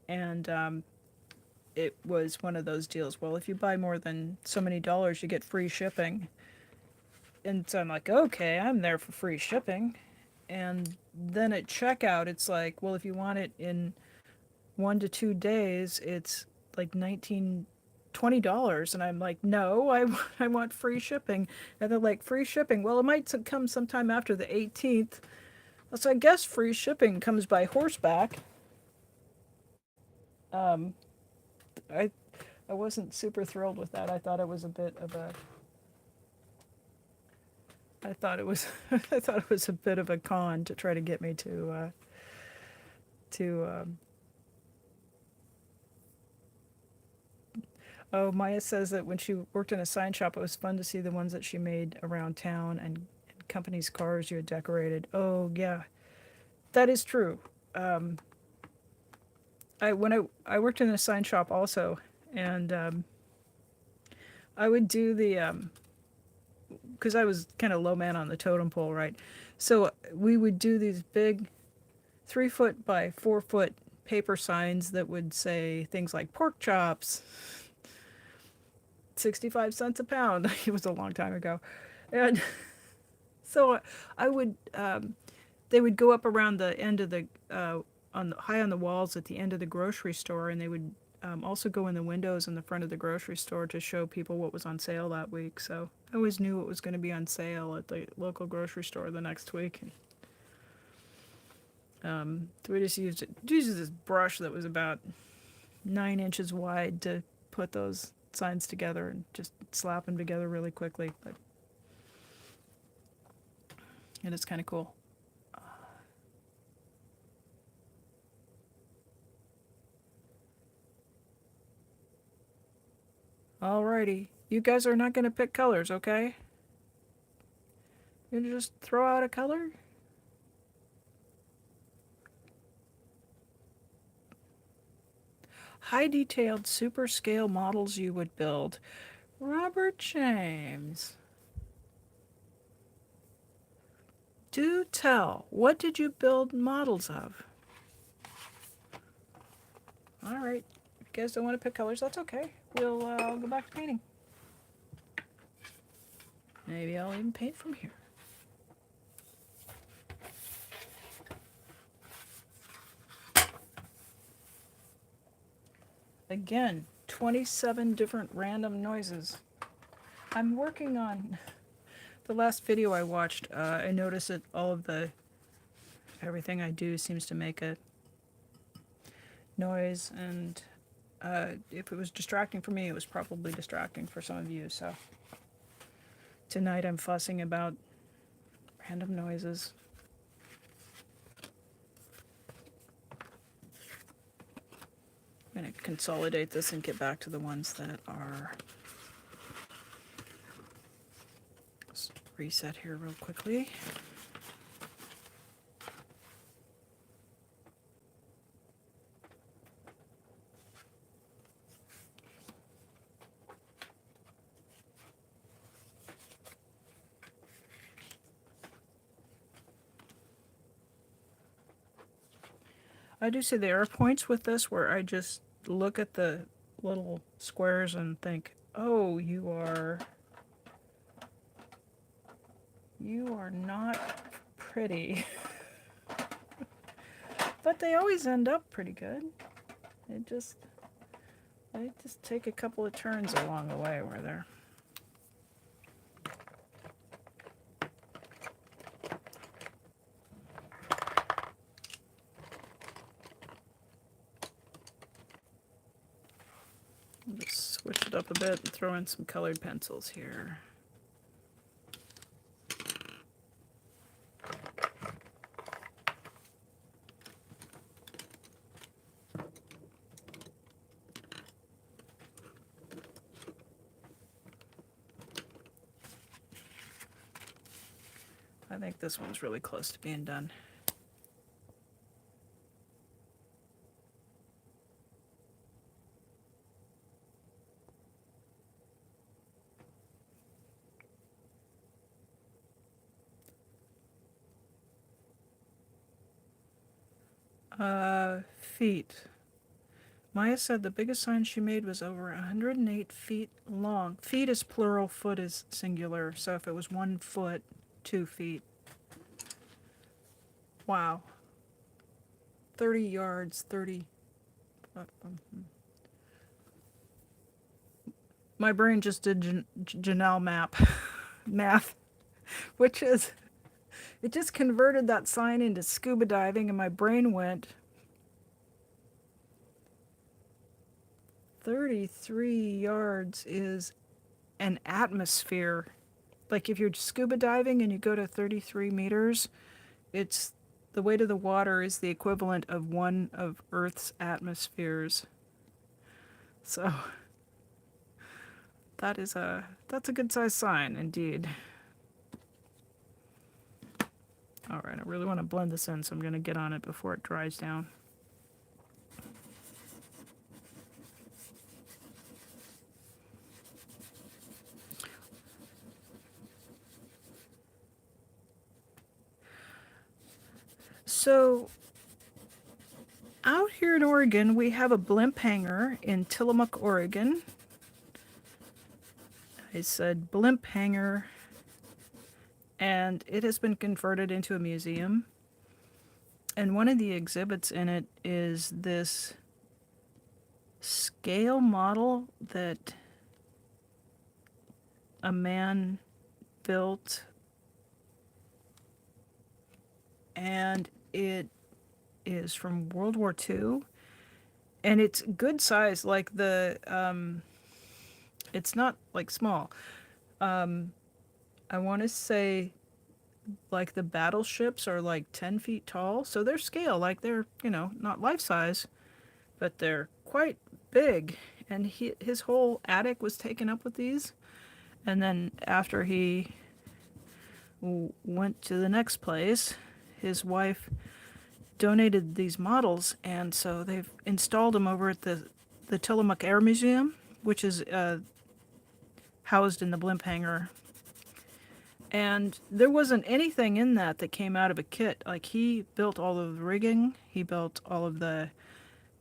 and it was one of those deals. Well, if you buy more than so many dollars, you get free shipping. And so I'm like, okay, I'm there for free shipping. And then at checkout, it's like, well, if you want it in 1 to 2 days, it's like $20. And I'm like, no, I want free shipping. And they're like, free shipping. Well, it might come sometime after the 18th. So I guess free shipping comes by horseback. Um, I I wasn't super thrilled with that. I thought it was a bit of a I thought it was I thought it was a bit of a con to try to get me to oh, Maya says that when she worked in a sign shop, it was fun to see the ones that she made around town and companies' cars you had decorated. Oh, yeah, that is true. Um, I worked in a sign shop also, and I would do the because I was kind of low man on the totem pole, right? So we would do these big 3 foot by 4 foot paper signs that would say things like pork chops, 65 cents a pound. It was a long time ago, and so I would they would go up around the end of the on the, high on the walls at the end of the grocery store, and they would also go in the windows in the front of the grocery store to show people what was on sale that week. So I always knew what was going to be on sale at the local grocery store the next week. So we just used this brush that was about 9 inches wide to put those signs together and just slap them together really quickly. But it is kind of cool. Alrighty. You guys are not going to pick colors, okay? You're going to just throw out a color? High detailed super scale models you would build. Robert James. Do tell. What did you build models of? Alright. If you guys don't want to pick colors, that's okay. We'll go back to painting. Maybe I'll even paint from here. Again, 27 different random noises. I'm working on the last video I watched. I noticed that everything I do seems to make a noise, and if it was distracting for me, it was probably distracting for some of you. So tonight I'm fussing about random noises. I'm going to consolidate this and get back to the ones that are... Let's reset here real quickly. I do see there are points with this where I just look at the little squares and think, oh, you are not pretty. But they always end up pretty good. I just take a couple of turns along the way where they're... Just switch it up a bit and throw in some colored pencils here. I think this one's really close to being done. Feet. Maya said the biggest sign she made was over 108 feet long. Feet is plural, foot is singular. So if it was 1 foot, 2 feet. Wow. 30 yards, 30... My brain just did Janelle math, which is... It just converted that sign into scuba diving, and my brain went... 33 yards is an atmosphere. Like if you're scuba diving and you go to 33 meters, it's the weight of the water is the equivalent of one of Earth's atmospheres. So that's a good sized sign indeed. All right, I really want to blend this in, so I'm going to get on it before it dries down. So out here in Oregon, we have a blimp hangar in Tillamook, Oregon. I said blimp hangar, and it has been converted into a museum. And one of the exhibits in it is this scale model that a man built, and it is from World War II, and it's good size. Like it's not like small. Um, I want to say like the battleships are like 10 feet tall, so they're scale, like they're not life size, but they're quite big. And his whole attic was taken up with these. And then after he went to the next place, his wife donated these models, and so they've installed them over at the Tillamook Air Museum, which is housed in the blimp hangar. And there wasn't anything in that came out of a kit. Like, he built all of the rigging, he built all of the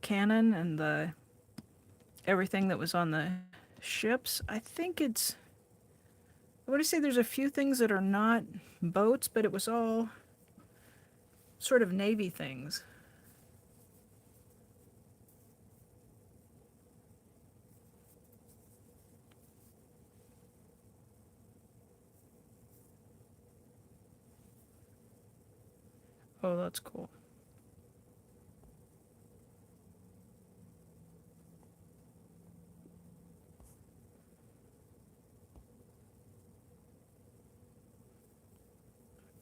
cannon and the everything that was on the ships. I think I want to say there's a few things that are not boats, but it was all sort of Navy things. Oh, that's cool.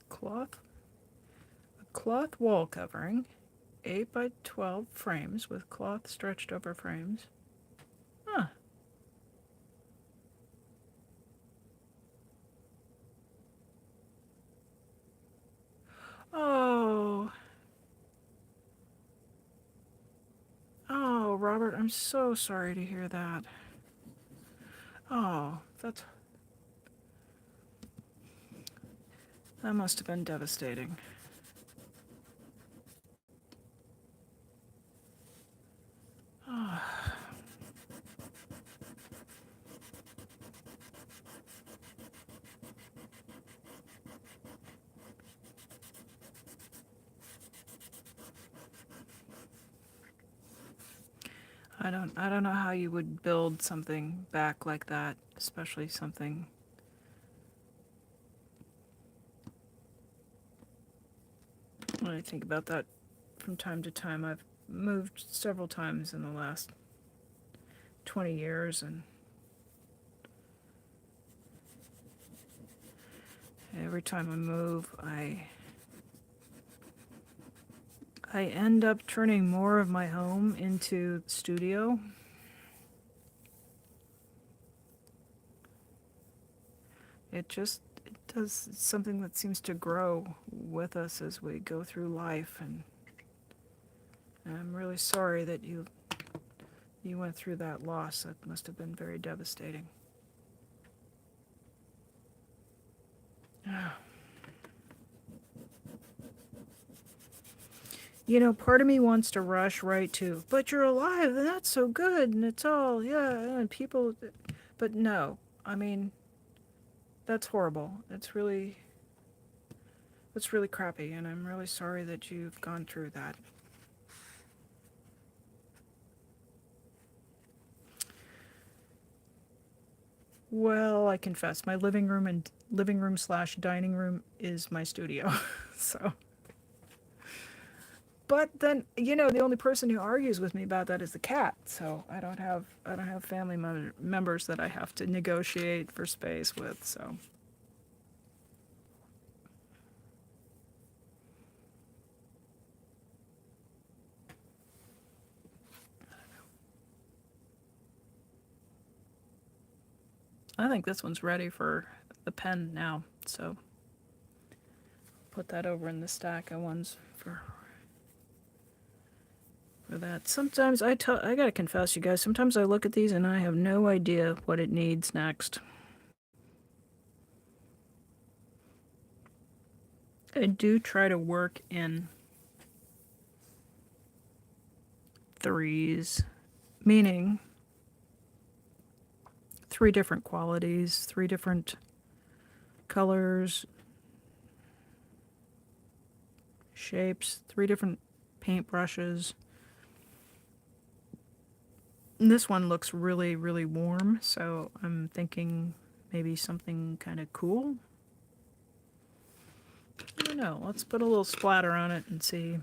Cloth Cloth wall covering, 8 by 12 frames with cloth stretched over frames. Huh. Oh. Oh, Robert, I'm so sorry to hear that. Oh, that must have been devastating. Oh. I don't know how you would build something back like that, especially something. When I think about that from time to time, I've moved several times in the last 20 years, and every time I move, I end up turning more of my home into the studio. It does something that seems to grow with us as we go through life, and I'm really sorry that you went through that loss. That must have been very devastating. Part of me wants to rush right to, but you're alive, and that's so good, and it's all, yeah, and people, but no. I mean, that's horrible. It's really crappy, and I'm really sorry that you've gone through that. Well, I confess, my living room slash dining room is my studio. So, but then the only person who argues with me about that is the cat. So I don't have family members that I have to negotiate for space with. So I think this one's ready for the pen now. So put that over in the stack of ones for that. Sometimes I gotta confess, you guys, sometimes I look at these and I have no idea what it needs next. I do try to work in threes, meaning 3 different qualities, 3 different colors, shapes, 3 different paint brushes. And this one looks really, really warm, so I'm thinking maybe something kind of cool. I don't know. Let's put a little splatter on it and see.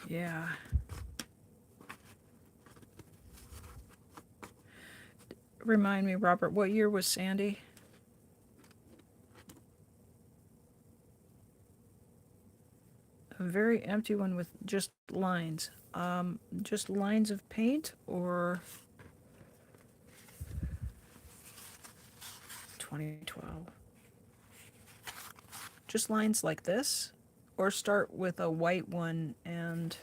Yeah. Remind me, Robert, what year was Sandy? A very empty one with just lines. Just lines of paint or 2012? Just lines like this? Or start with a white one and...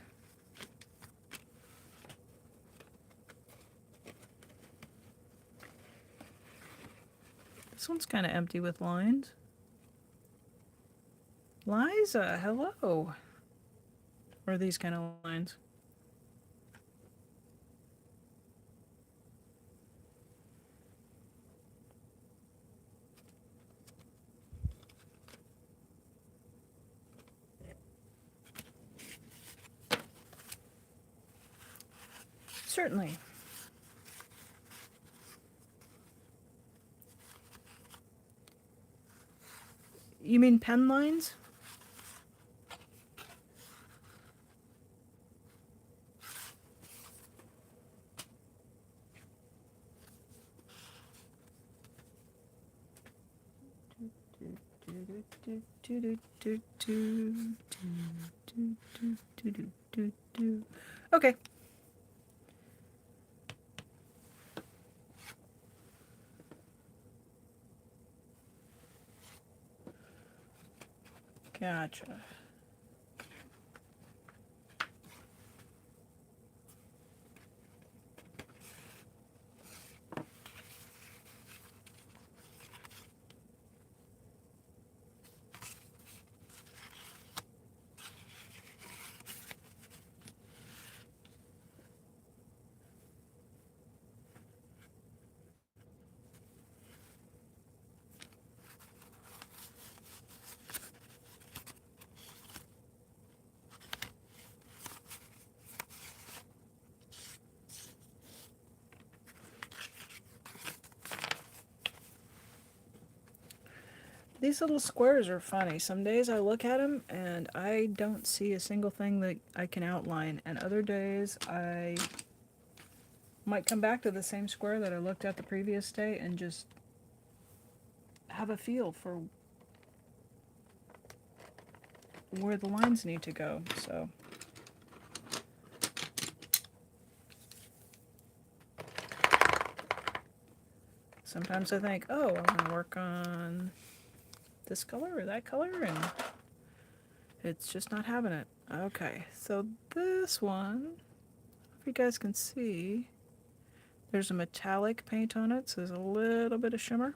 This one's kind of empty with lines. Liza, hello. Or are these kind of lines? Certainly. You mean pen lines? Okay. Gotcha. These little squares are funny. Some days I look at them and I don't see a single thing that I can outline, and other days I might come back to the same square that I looked at the previous day and just have a feel for where the lines need to go. So sometimes I think, oh, I want to work on this color or that color, and it's just not having it. Okay, so this one, if you guys can see, there's a metallic paint on it, so there's a little bit of shimmer.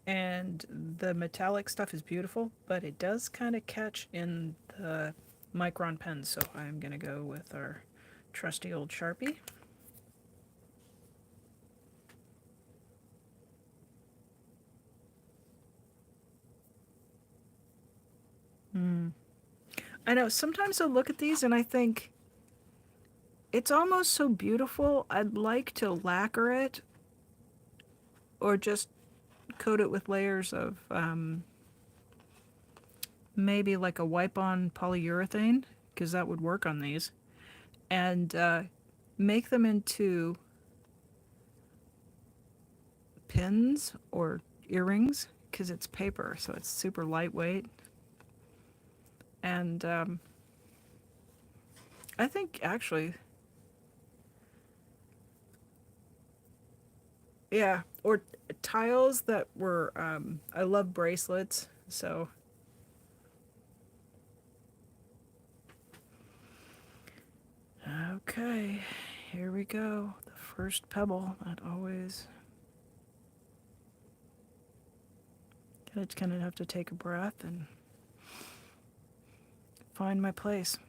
And the metallic stuff is beautiful, but it does kind of catch in the micron pens, so I'm going to go with our trusty old Sharpie. I know, sometimes I look at these and I think, it's almost so beautiful, I'd like to lacquer it, or just coat it with layers of maybe like a wipe-on polyurethane, because that would work on these, and make them into pins or earrings, because it's paper, so it's super lightweight. And I think actually, yeah, or tiles that were, I love bracelets, so. Okay, here we go. The first pebble, that always. I kind of have to take a breath and find my place.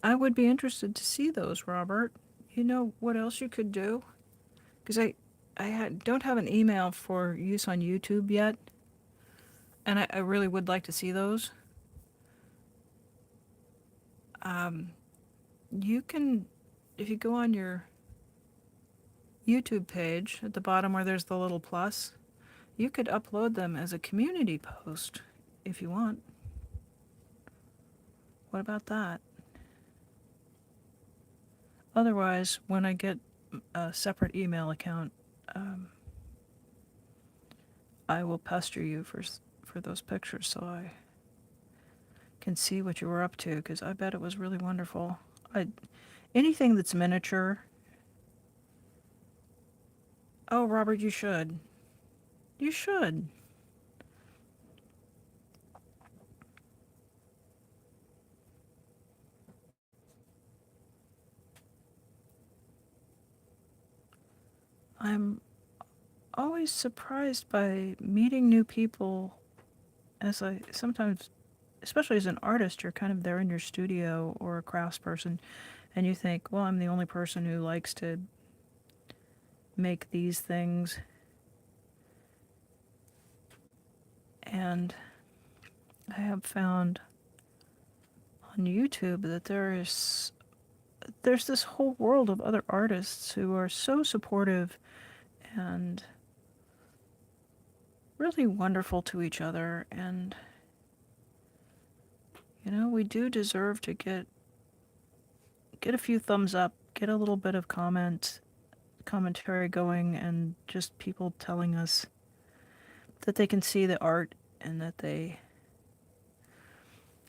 I would be interested to see those, Robert. You know what else you could do? Because don't have an email for use on YouTube yet, and I really would like to see those. Um, you can, if you go on your YouTube page at the bottom where there's the little plus, you could upload them as a community post if you want. What about that? Otherwise, when I get a separate email account, um, I will pester you for those pictures so I can see what you were up to, because I bet it was really wonderful. I anything that's miniature. Oh, Robert, you should. You should. I'm always surprised by meeting new people as I sometimes, especially as an artist, you're kind of there in your studio or a craftsperson and you think, well, I'm the only person who likes to make these things. And I have found on YouTube that there's this whole world of other artists who are so supportive and really wonderful to each other. And you know, we do deserve to get a few thumbs up, get a little bit of commentary going, and just people telling us that they can see the art and that they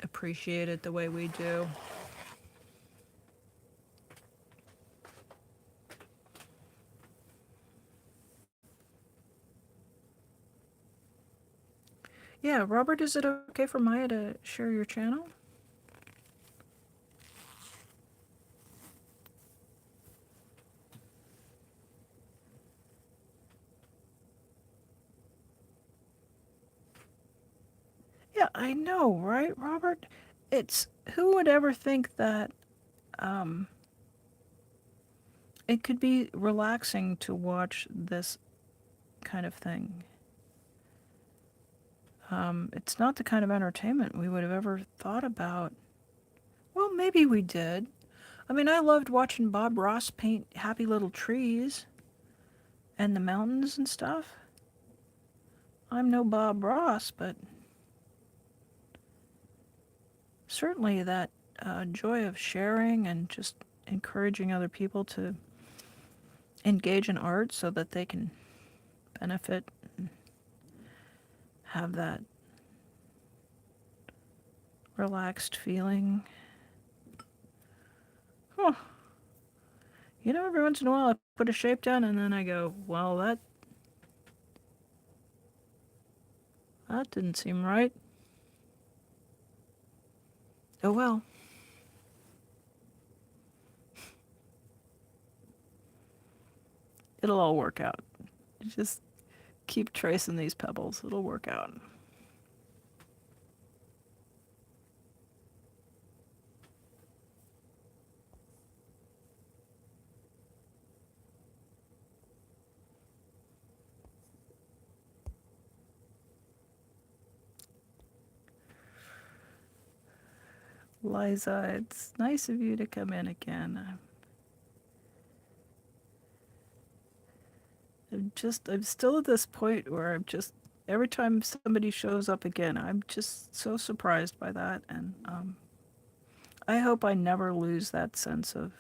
appreciate it the way we do. Yeah, Robert, is it okay for Maya to share your channel? Yeah, I know, right, Robert? It's who would ever think that um, it could be relaxing to watch this kind of thing. It's not the kind of entertainment we would have ever thought about. Well, maybe we did. I mean, I loved watching Bob Ross paint happy little trees and the mountains and stuff. I'm no Bob Ross, but certainly that joy of sharing and just encouraging other people to engage in art so that they can benefit and have that relaxed feeling. Huh. You know, every once in a while I put a shape down and then I go, well, that didn't seem right. Oh well. It'll all work out. Just keep tracing these pebbles. It'll work out. Liza, it's nice of you to come in again. I'm still at this point where every time somebody shows up again, I'm just so surprised by that. And I hope I never lose that sense of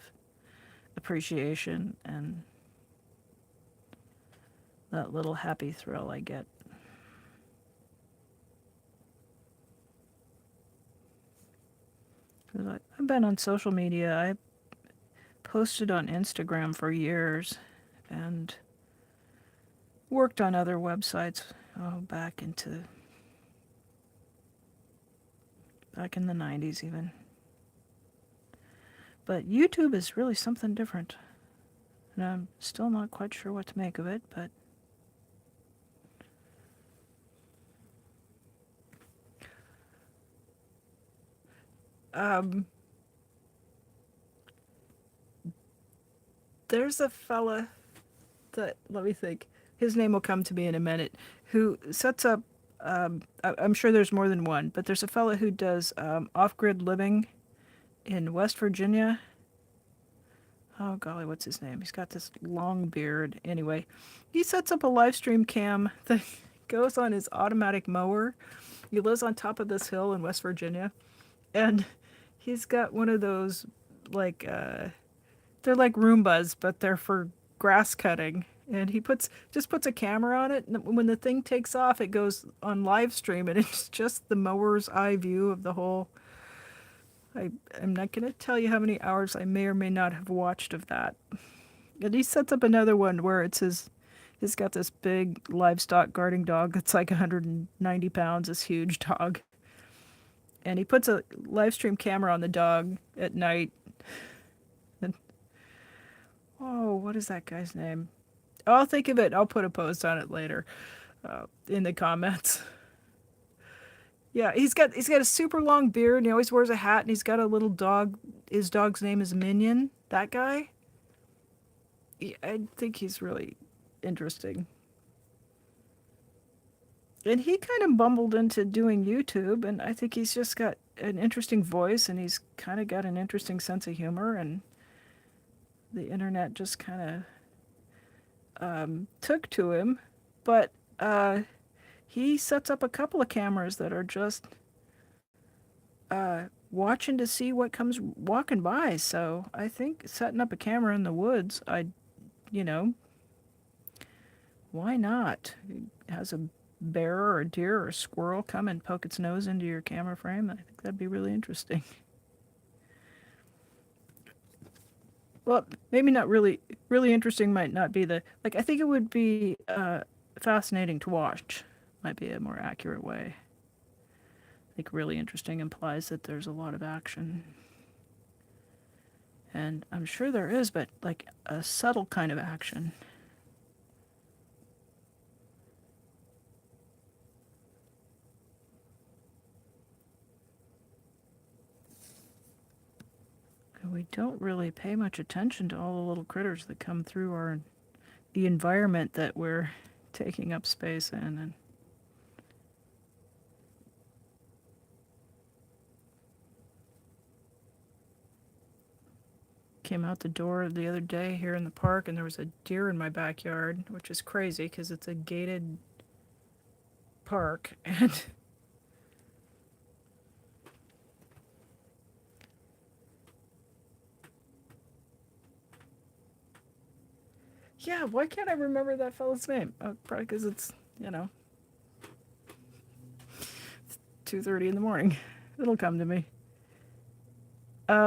appreciation and that little happy thrill I get. I've been on social media. I posted on Instagram for years and worked on other websites back in the 90s even. But YouTube is really something different. And I'm still not quite sure what to make of it, but there's a fella that, let me think, his name will come to me in a minute, who sets up, I'm sure there's more than one, but there's a fella who does off-grid living in West Virginia. Oh golly, what's his name? He's got this long beard. Anyway, he sets up a live stream cam that goes on his automatic mower. He lives on top of this hill in West Virginia, and he's got one of those, like, they're like Roombas, but they're for grass cutting. And he just puts a camera on it, and when the thing takes off, it goes on live stream, and it's just the mower's eye view of the whole. I'm not going to tell you how many hours I may or may not have watched of that. And he sets up another one where he's got this big livestock guarding dog that's like 190 pounds, this huge dog. And he puts a live stream camera on the dog at night. And, oh, what is that guy's name? I'll think of it. I'll put a post on it later in the comments. Yeah, he's got a super long beard, and he always wears a hat, and he's got a little dog. His dog's name is Minion. That guy. Yeah, I think he's really interesting. And he kind of bumbled into doing YouTube, and I think he's just got an interesting voice, and he's kind of got an interesting sense of humor, and the internet just kind of took to him. But he sets up a couple of cameras that are just watching to see what comes walking by. So I think setting up a camera in the woods, why not? It has a bear or a deer or a squirrel come and poke its nose into your camera frame. I think that'd be really interesting. Well, maybe not really. Really interesting might not be I think it would be fascinating to watch. Might be a more accurate way. I think really interesting implies that there's a lot of action. And I'm sure there is, but like a subtle kind of action. And we don't really pay much attention to all the little critters that come through the environment that we're taking up space in. And came out the door the other day here in the park, and there was a deer in my backyard, which is crazy because it's a gated park. And yeah, why can't I remember that fellow's name? Probably because it's 2:30 in the morning. It'll come to me.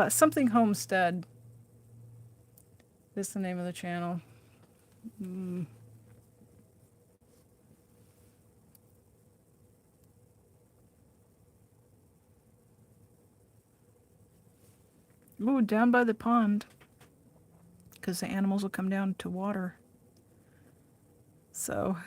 Something Homestead is the name of the channel. Ooh, down by the pond. Because the animals will come down to water. So,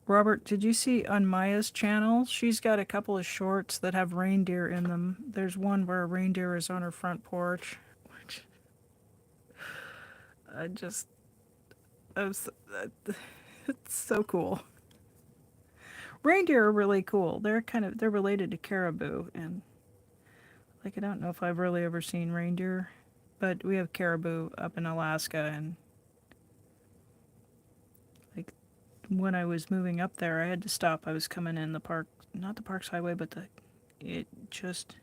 Robert, did you see on Maya's channel? She's got a couple of shorts that have reindeer in them. There's one where a reindeer is on her front porch, which I just, I was, it's so cool. Reindeer are really cool. They're related to caribou, and like I don't know if I've really ever seen reindeer, but we have caribou up in Alaska, and like when I was moving up there, I had to stop. I was coming in the park, not the Parks Highway, but it just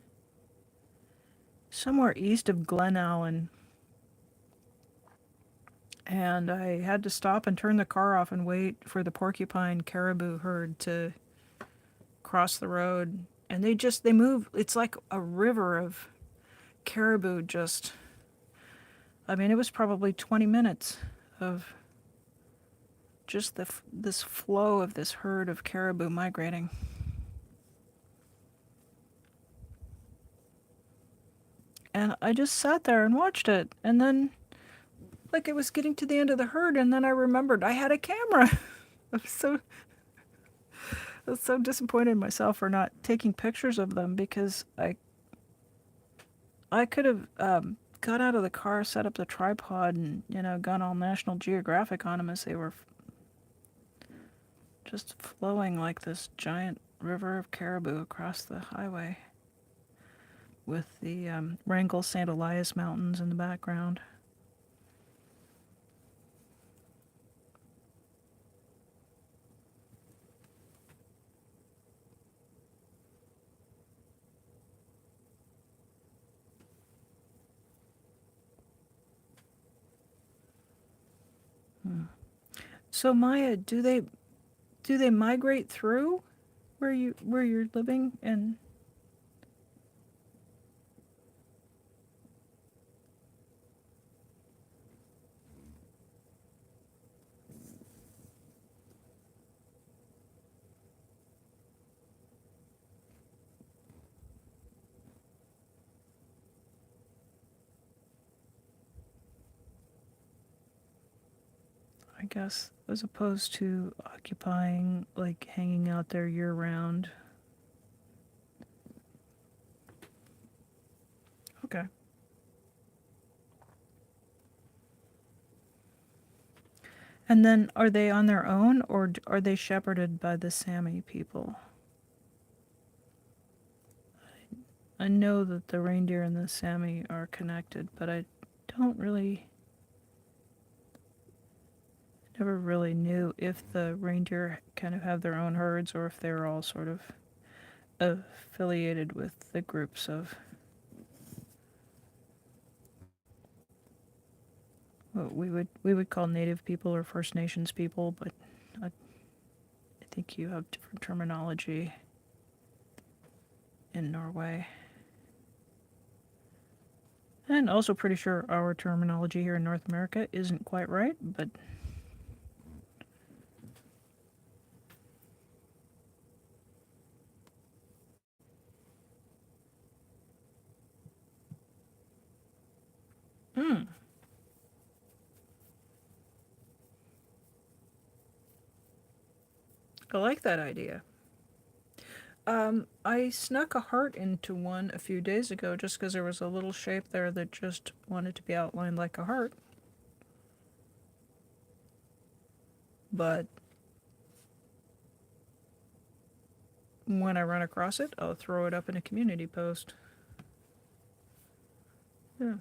somewhere east of Glen Allen, and I had to stop and turn the car off and wait for the porcupine caribou herd to cross the road. And they move. It's like a river of caribou just, I mean, it was probably 20 minutes of just this flow of this herd of caribou migrating. And I just sat there and watched it. And then, like, it was getting to the end of the herd, and then I remembered I had a camera. I was so disappointed in myself for not taking pictures of them, because I could have got out of the car, set up the tripod, and, gone all National Geographic on them as they were just flowing like this giant river of caribou across the highway with the Wrangell St. Elias Mountains in the background. So Maya, do they migrate through where you're living? And I guess as opposed to occupying, like hanging out there year round. Okay. And then are they on their own, or are they shepherded by the Sami people? I know that the reindeer and the Sami are connected, but I don't really, never really knew if the reindeer kind of have their own herds or if they're all sort of affiliated with the groups of what we would call Native people or First Nations people, but I think you have different terminology in Norway. And also pretty sure our terminology here in North America isn't quite right, but I like that idea. I snuck a heart into one a few days ago just because there was a little shape there that just wanted to be outlined like a heart. But when I run across it, I'll throw it up in a community post. Yeah.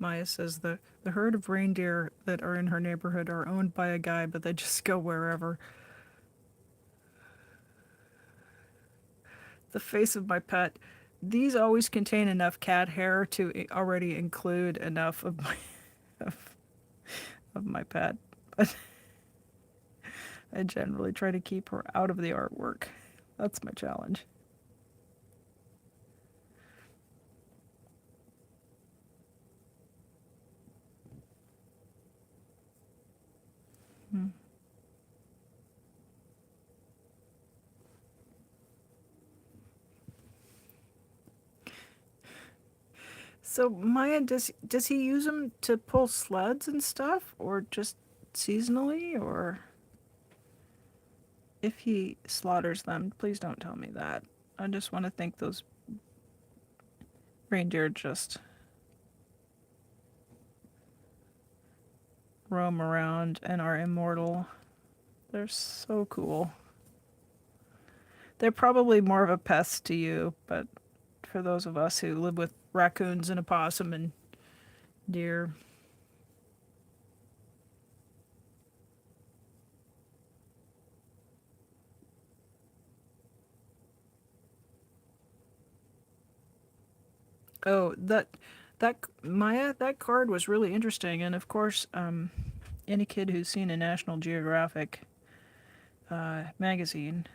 Maya says the herd of reindeer that are in her neighborhood are owned by a guy, but they just go wherever. The face of my pet. These always contain enough cat hair to already include enough of of, of my pet, but I generally try to keep her out of the artwork. That's my challenge. Hmm. So Maya, does he use them to pull sleds and stuff, or just seasonally, or if he slaughters them? Please don't tell me that. I just want to think those reindeer just roam around and are immortal. They're so cool. They're probably more of a pest to you, but for those of us who live with raccoons and opossum and deer. Oh, that Maya, that card was really interesting, and of course, any kid who's seen a National Geographic magazine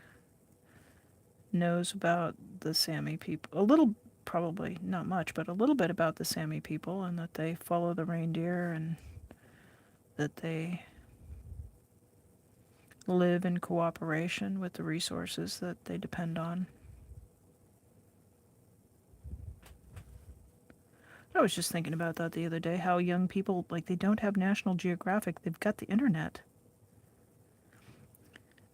knows about the Sami people. A little, probably not much, but a little bit about the Sami people, and that they follow the reindeer, and that they live in cooperation with the resources that they depend on. I was just thinking about that the other day, how young people, like, they don't have National Geographic, they've got the internet.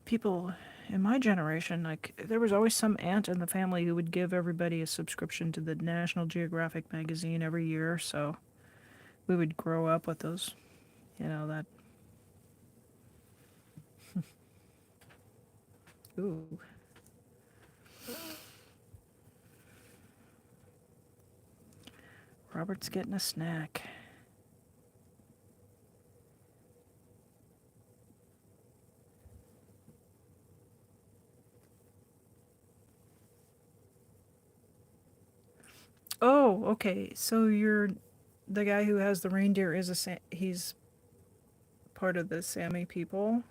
People in my generation, like, there was always some aunt in the family who would give everybody a subscription to the National Geographic magazine every year, so we would grow up with those, that. Ooh. Robert's getting a snack. Oh, okay. So you're the guy who has the reindeer is he's part of the Sami people.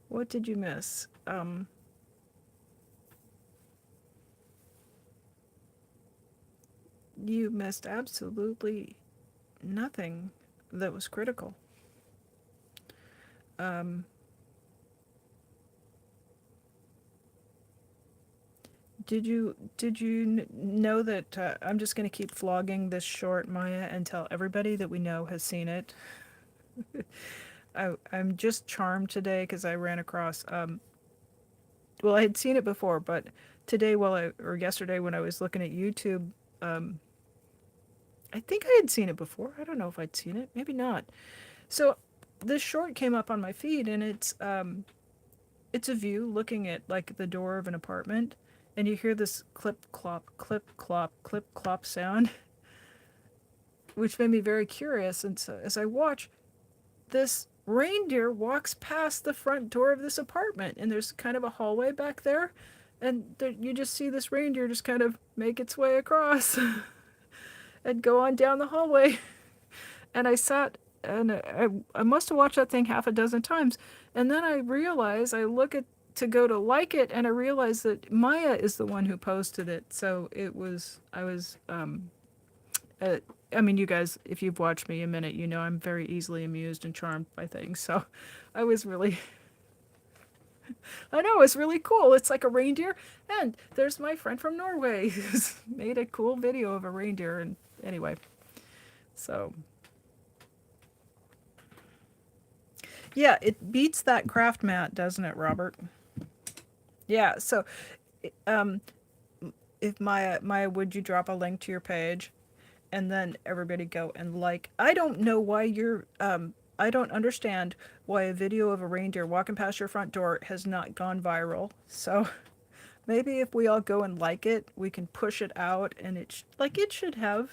What did you miss? You missed absolutely nothing that was critical. Um, did you know that I'm just going to keep flogging this short, Maya, and tell everybody that we know has seen it. I'm just charmed today because I ran across. Well, I had seen it before, but today, or yesterday when I was looking at YouTube, um, I think I had seen it before. I don't know if I'd seen it. Maybe not. So this short came up on my feed, and it's a view looking at like the door of an apartment, and you hear this clip clop, clip clop sound, which made me very curious. And so as I watch, this reindeer walks past the front door of this apartment, and there's kind of a hallway back there, and there, you just see this reindeer just kind of make its way across and go on down the hallway. And I sat and I must have watched that thing half a dozen times. And then I realize I look at to go to like it, and I realize that Maya is the one who posted it. So it was I was uh, I mean, you guys, if you've watched me a minute, you know I'm very easily amused and charmed by things. So I was really I know it's really cool. It's like a reindeer, and there's my friend from Norway who's made a cool video of a reindeer. And anyway, so yeah, it beats that craft mat, doesn't it, Robert? Yeah. So, um, if Maya, would you drop a link to your page, and then everybody go and like? I don't know why you're. I don't understand why a video of a reindeer walking past your front door has not gone viral. So maybe if we all go and like it, we can push it out, and it should have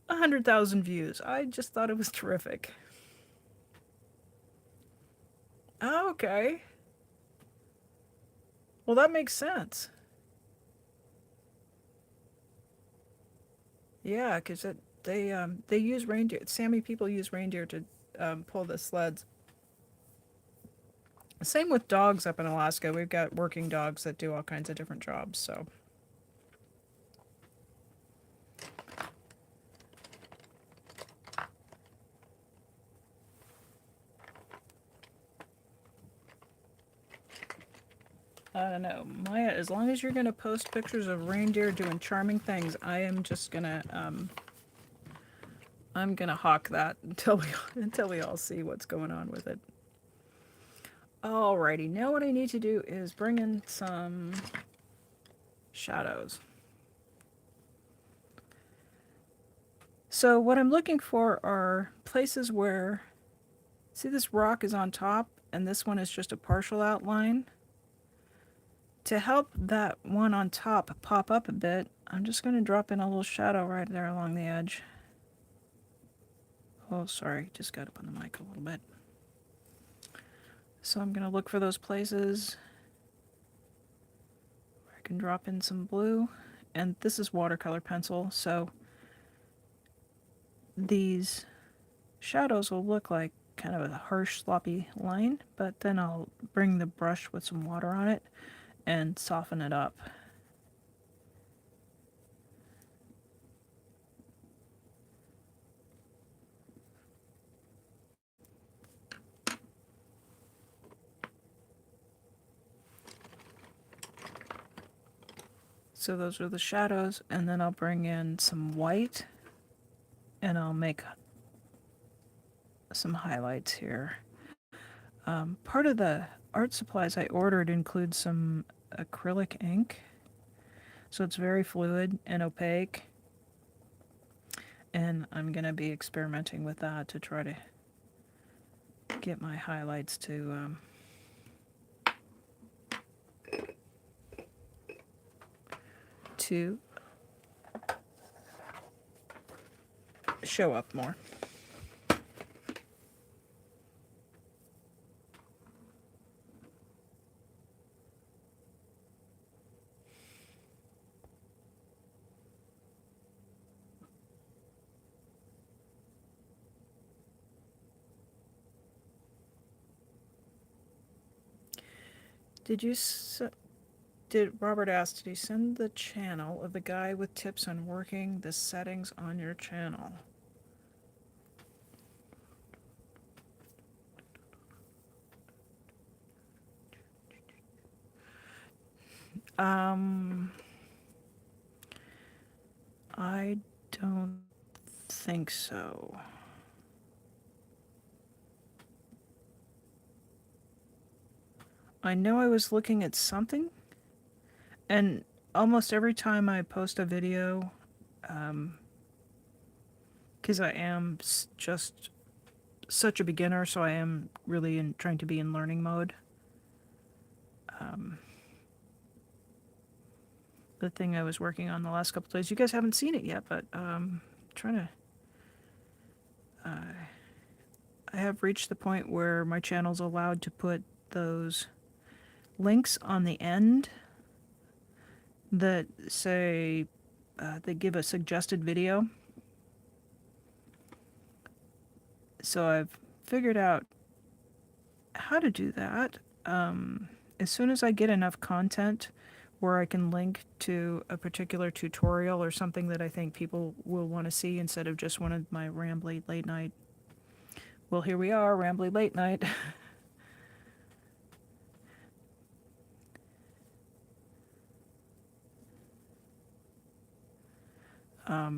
100,000 views. I just thought it was terrific. Oh, okay. Well, that makes sense. Yeah, because they use reindeer. Sami people use reindeer to pull the sleds. Same with dogs up in Alaska. We've got working dogs that do all kinds of different jobs. So I don't know, Maya. As long as you're gonna post pictures of reindeer doing charming things, I am just gonna I'm gonna hawk that until we until we all see what's going on with it. Alrighty, now what I need to do is bring in some shadows. So what I'm looking for are places where, see, this rock is on top and this one is just a partial outline. To help that one on top pop up a bit, I'm just going to drop in a little shadow right there along the edge. Oh, sorry, just got up on the mic a little bit. So I'm going to look for those places where I can drop in some blue. And this is watercolor pencil, so these shadows will look like kind of a harsh, sloppy line, but then I'll bring the brush with some water on it and soften it up. So those are the shadows, and then I'll bring in some white and I'll make some highlights here. Part of the art supplies I ordered includes some acrylic ink, so it's very fluid and opaque, and I'm going to be experimenting with that to try to get my highlights to show up more. Did you did Robert ask, did you send the channel of the guy with tips on working the settings on your channel? Um, I don't think so. I know I was looking at something, and almost every time I post a video, because I am just such a beginner, so I am really trying to be in learning mode. Um, the thing I was working on the last couple of days, you guys haven't seen it yet, but trying to. I have reached the point where my channel's allowed to put those links on the end that say they give a suggested video. So I've figured out how to do that. As soon as I get enough content where I can link to a particular tutorial or something that I think people will want to see instead of just one of my rambly late night. Well, here we are, rambly late night.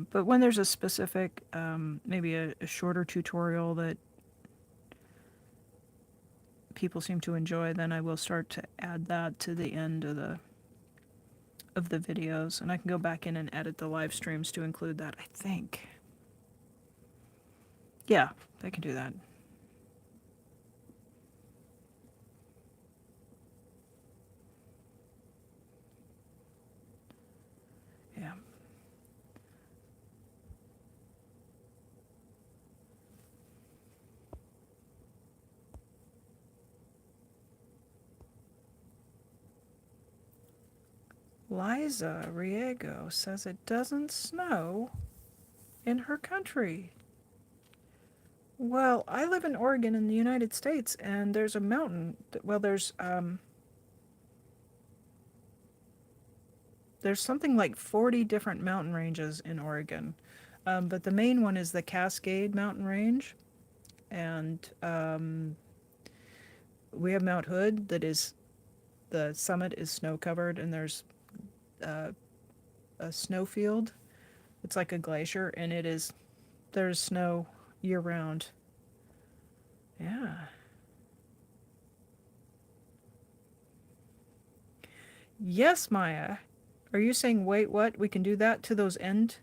But when there's a specific, maybe a shorter tutorial that people seem to enjoy, then I will start to add that to the end of the videos, and I can go back in and edit the live streams to include that, I think. Yeah, I can do that. Yeah. Liza Riego says it doesn't snow in her country. Well, I live in Oregon in the United States, and there's a mountain. Well, there's something like 40 different mountain ranges in Oregon, but the main one is the Cascade Mountain Range, and we have Mount Hood that is the summit is snow covered, and there's uh, a snow field. It's like a glacier, and there's snow year round. Yeah. Yes, Maya. Are you saying wait what? We can do that to the end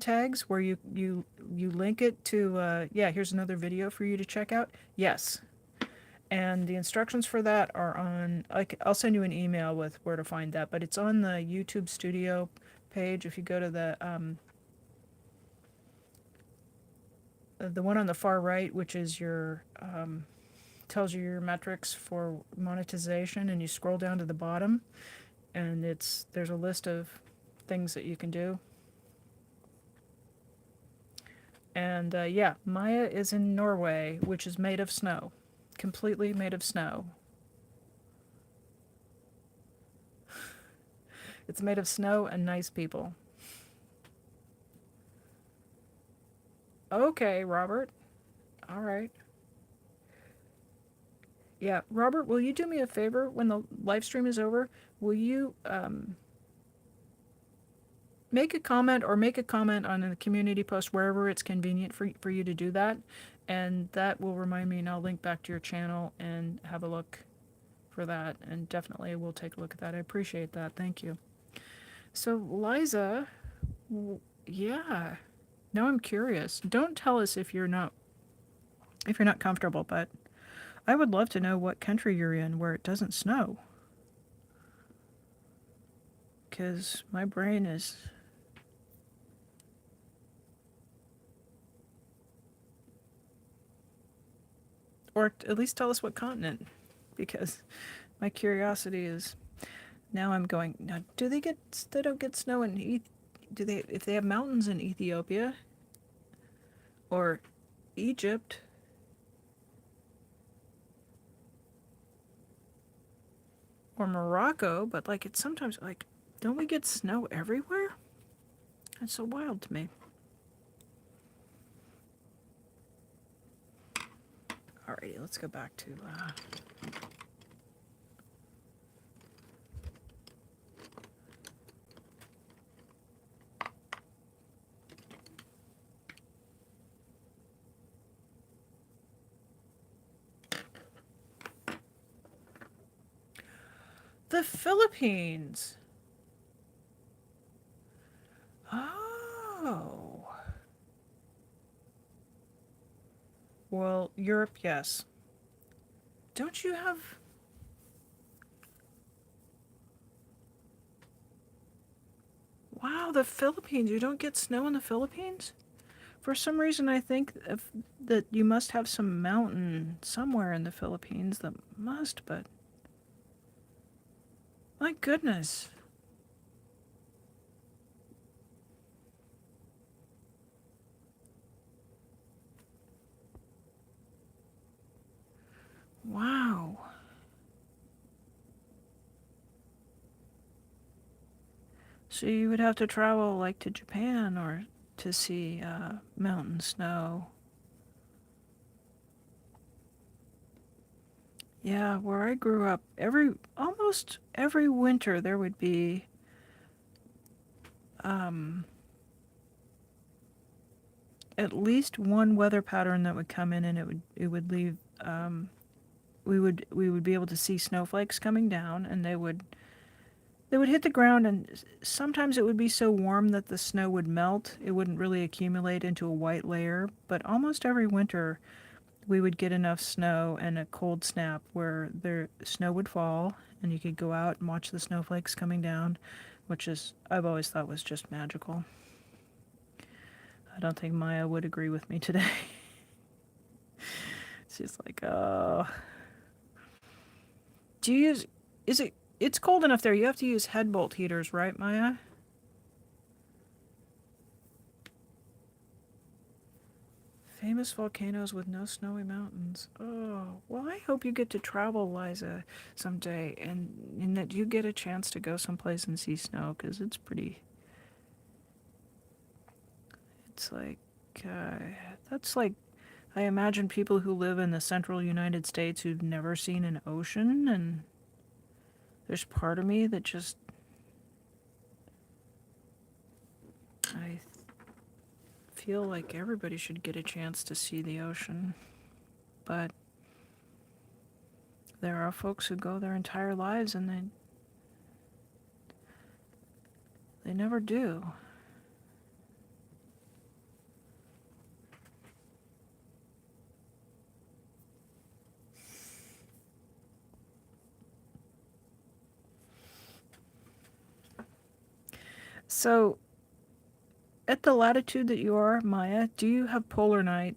tags where you link it to yeah, here's another video for you to check out. Yes. And the instructions for that are on I'll send you an email with where to find that, but it's on the YouTube Studio page. If you go to the one on the far right, which is your tells you your metrics for monetization, and you scroll down to the bottom, and there's a list of things that you can do. And yeah, Maya is in Norway, which is made of snow, completely made of snow. It's made of snow and nice people. Okay, Robert. All right. Yeah, Robert, will you do me a favor when the live stream is over? Will you make a comment on a community post wherever it's convenient for you to do that, and that will remind me, and I'll link back to your channel and have a look for that, and definitely we'll take a look at that. I appreciate that. Thank you. So, Liza, yeah. Now I'm curious. Don't tell us if you're not comfortable, but I would love to know what country you're in where it doesn't snow. Cuz my brain is or at least tell us what continent, because my curiosity is now I'm going now. They don't get snow in do they if they have mountains in Ethiopia or Egypt? Or Morocco, but like it's sometimes like, don't we get snow everywhere? That's so wild to me. Alrighty, let's go back to the Philippines. Oh. Well, Europe, yes. Don't you have... Wow, the Philippines. You don't get snow in the Philippines? For some reason, I think that you must have some mountain somewhere in the Philippines that must, but... My goodness. Wow. So you would have to travel like to Japan or to see mountain snow. Yeah, where I grew up, almost every winter there would be at least one weather pattern that would come in, and it would leave we would be able to see snowflakes coming down, and they would hit the ground, and sometimes it would be so warm that the snow would melt. It wouldn't really accumulate into a white layer, but almost every winter we would get enough snow and a cold snap where the snow would fall and you could go out and watch the snowflakes coming down, which is I've always thought was just magical. I don't think Maya would agree with me today. She's like, oh. Do you use, it's cold enough there. You have to use head bolt heaters, right, Maya? Famous volcanoes with no snowy mountains. Oh, well, I hope you get to travel, Liza, someday, and that you get a chance to go someplace and see snow, because it's pretty. It's like, that's like, I imagine people who live in the central United States who've never seen an ocean, and There's part of me that just, I feel like everybody should get a chance to see the ocean. But there are folks who go their entire lives and they never do. So, at the latitude that you are, Maya, do you have polar night?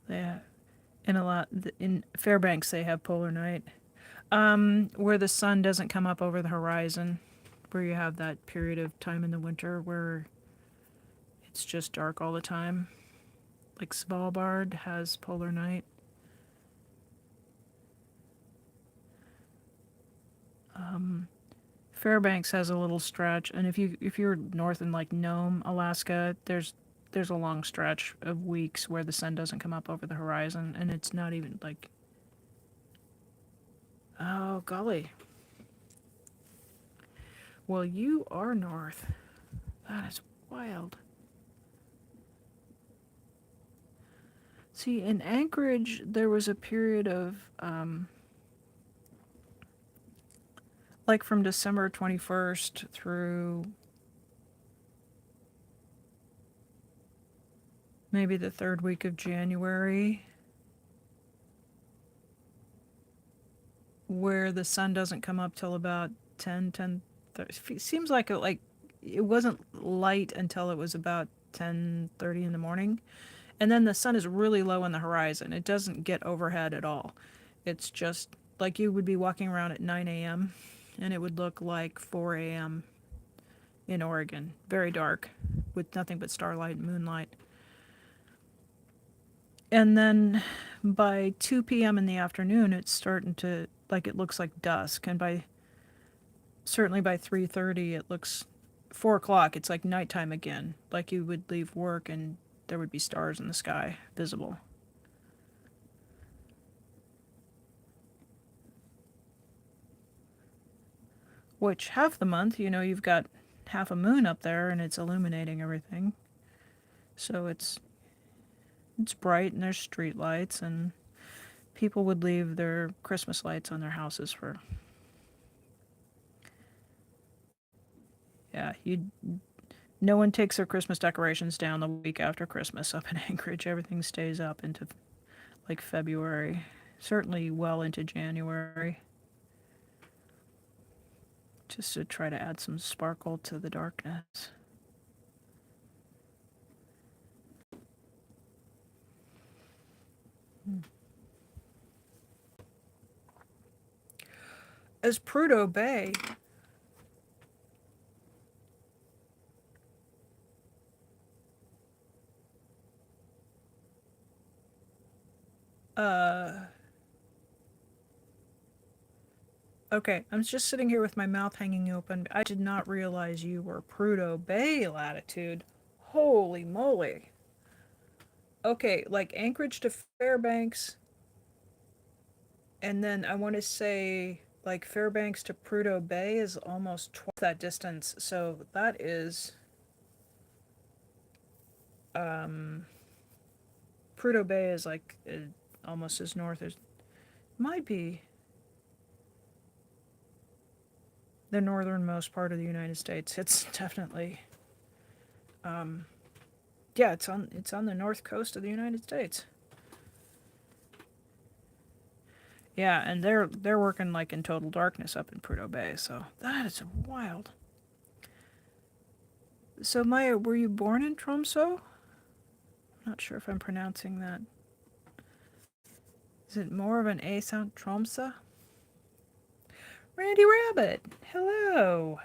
They in Fairbanks they have polar night. Where the sun doesn't come up over the horizon, where you have that period of time in the winter where it's just dark all the time. Like Svalbard has polar night. Fairbanks has a little stretch, and if you're north in like Nome, Alaska, there's a long stretch of weeks where the sun doesn't come up over the horizon, and it's not even like, oh golly. Well, you are north. That is wild. See, in Anchorage, there was a period of, like from December 21st through maybe the third week of January, where the sun doesn't come up till about 10:30. Seems like it wasn't light until it was about 10:30 in the morning. And then the sun is really low on the horizon. It doesn't get overhead at all. It's just like you would be walking around at 9 a.m. and it would look like 4 a.m. in Oregon. Very dark with nothing but starlight and moonlight. And then by 2 p.m. in the afternoon, it's starting to, like, it looks like dusk. And certainly by 3:30, it looks 4 o'clock. It's like nighttime again. Like you would leave work and there would be stars in the sky visible. Which half the month, you've got half a moon up there and it's illuminating everything. So it's bright and there's street lights and people would leave their Christmas lights on their houses for, yeah, no one takes their Christmas decorations down the week after Christmas up in Anchorage. Everything stays up into like February, certainly well into January, just to try to add some sparkle to the darkness. As Prudhoe Bay, okay, I'm just sitting here with my mouth hanging open. I did not realize you were Prudhoe Bay latitude. Holy moly. Okay, like Anchorage to Fairbanks, and then I want to say like Fairbanks to Prudhoe Bay is almost twice that distance. So that is, Prudhoe Bay is like almost as north as, might be the northernmost part of the United States. It's definitely, yeah, it's on the north coast of the United States. Yeah, and they're working like in total darkness up in Prudhoe Bay, so that is wild. So Maya, were you born in Tromsø? I'm not sure if I'm pronouncing that. Is it more of an A sound? Tromsø? Randy Rabbit, hello.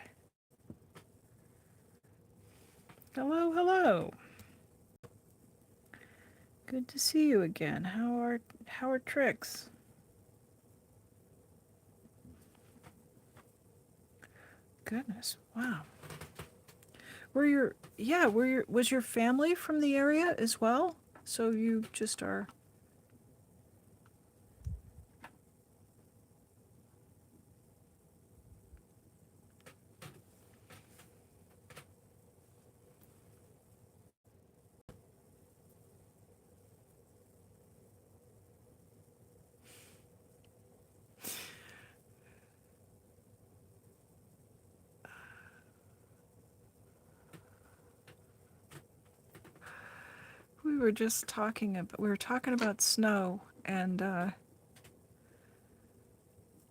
Hello. Good to see you again. How are tricks? Goodness, wow. Was your family from the area as well? So you just are. We were talking about snow, and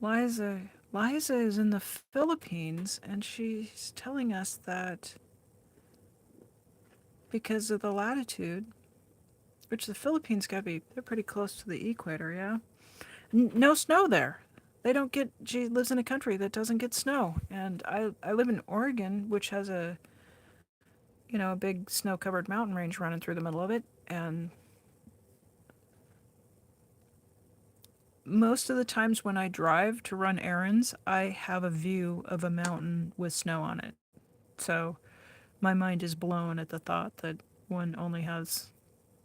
Liza Liza is in the Philippines, and she's telling us that because of the latitude, which the Philippines got to be, they're pretty close to the equator, yeah. No snow there. They don't get. She lives in a country that doesn't get snow, and I live in Oregon, which has a big snow-covered mountain range running through the middle of it, and most of the times when I drive to run errands, I have a view of a mountain with snow on it. So my mind is blown at the thought that one only has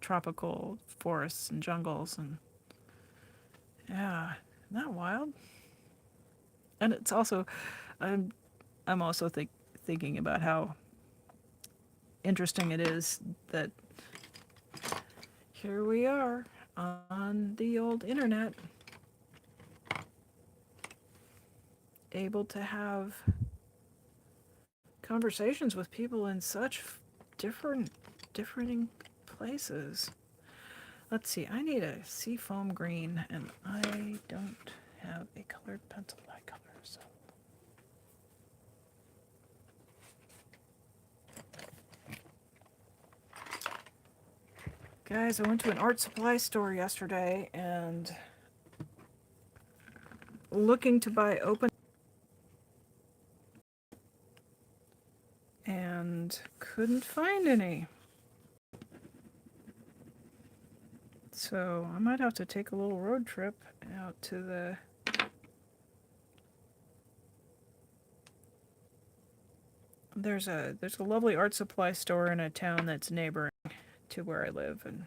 tropical forests and jungles, and yeah, isn't that wild? And it's also, I'm I'm also thinking about how interesting it is that here we are on the old internet, able to have conversations with people in such differing places. Let's see, I need a seafoam green, and I don't have a colored pencil dye color, so. Guys, I went to an art supply store yesterday and looking to buy open and couldn't find any. So I might have to take a little road trip out to there's a lovely art supply store in a town that's neighboring to where I live, and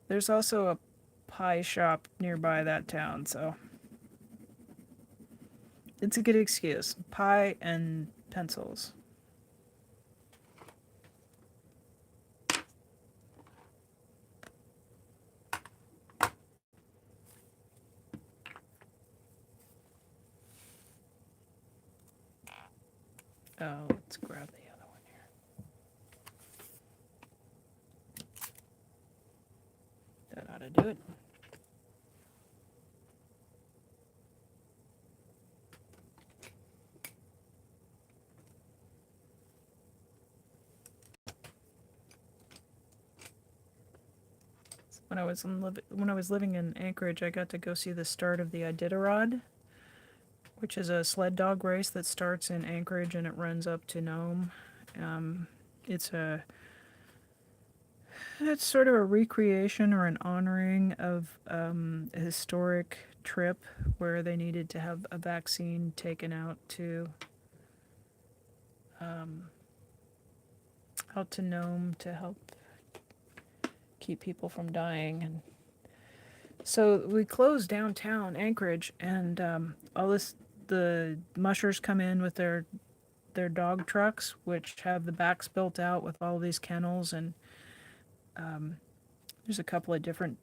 there's also a pie shop nearby that town, so it's a good excuse. Pie and pencils. Oh, let's grab the other one here. That ought to do it. When I was living in Anchorage, I got to go see the start of the Iditarod, which is a sled dog race that starts in Anchorage and it runs up to Nome. Um, it's a it's sort of a recreation or an honoring of a historic trip where they needed to have a vaccine taken um, out to Nome to help keep people from dying. And so we closed downtown Anchorage, and all this the mushers come in with their dog trucks, which have the backs built out with all these kennels, and there's a couple of different.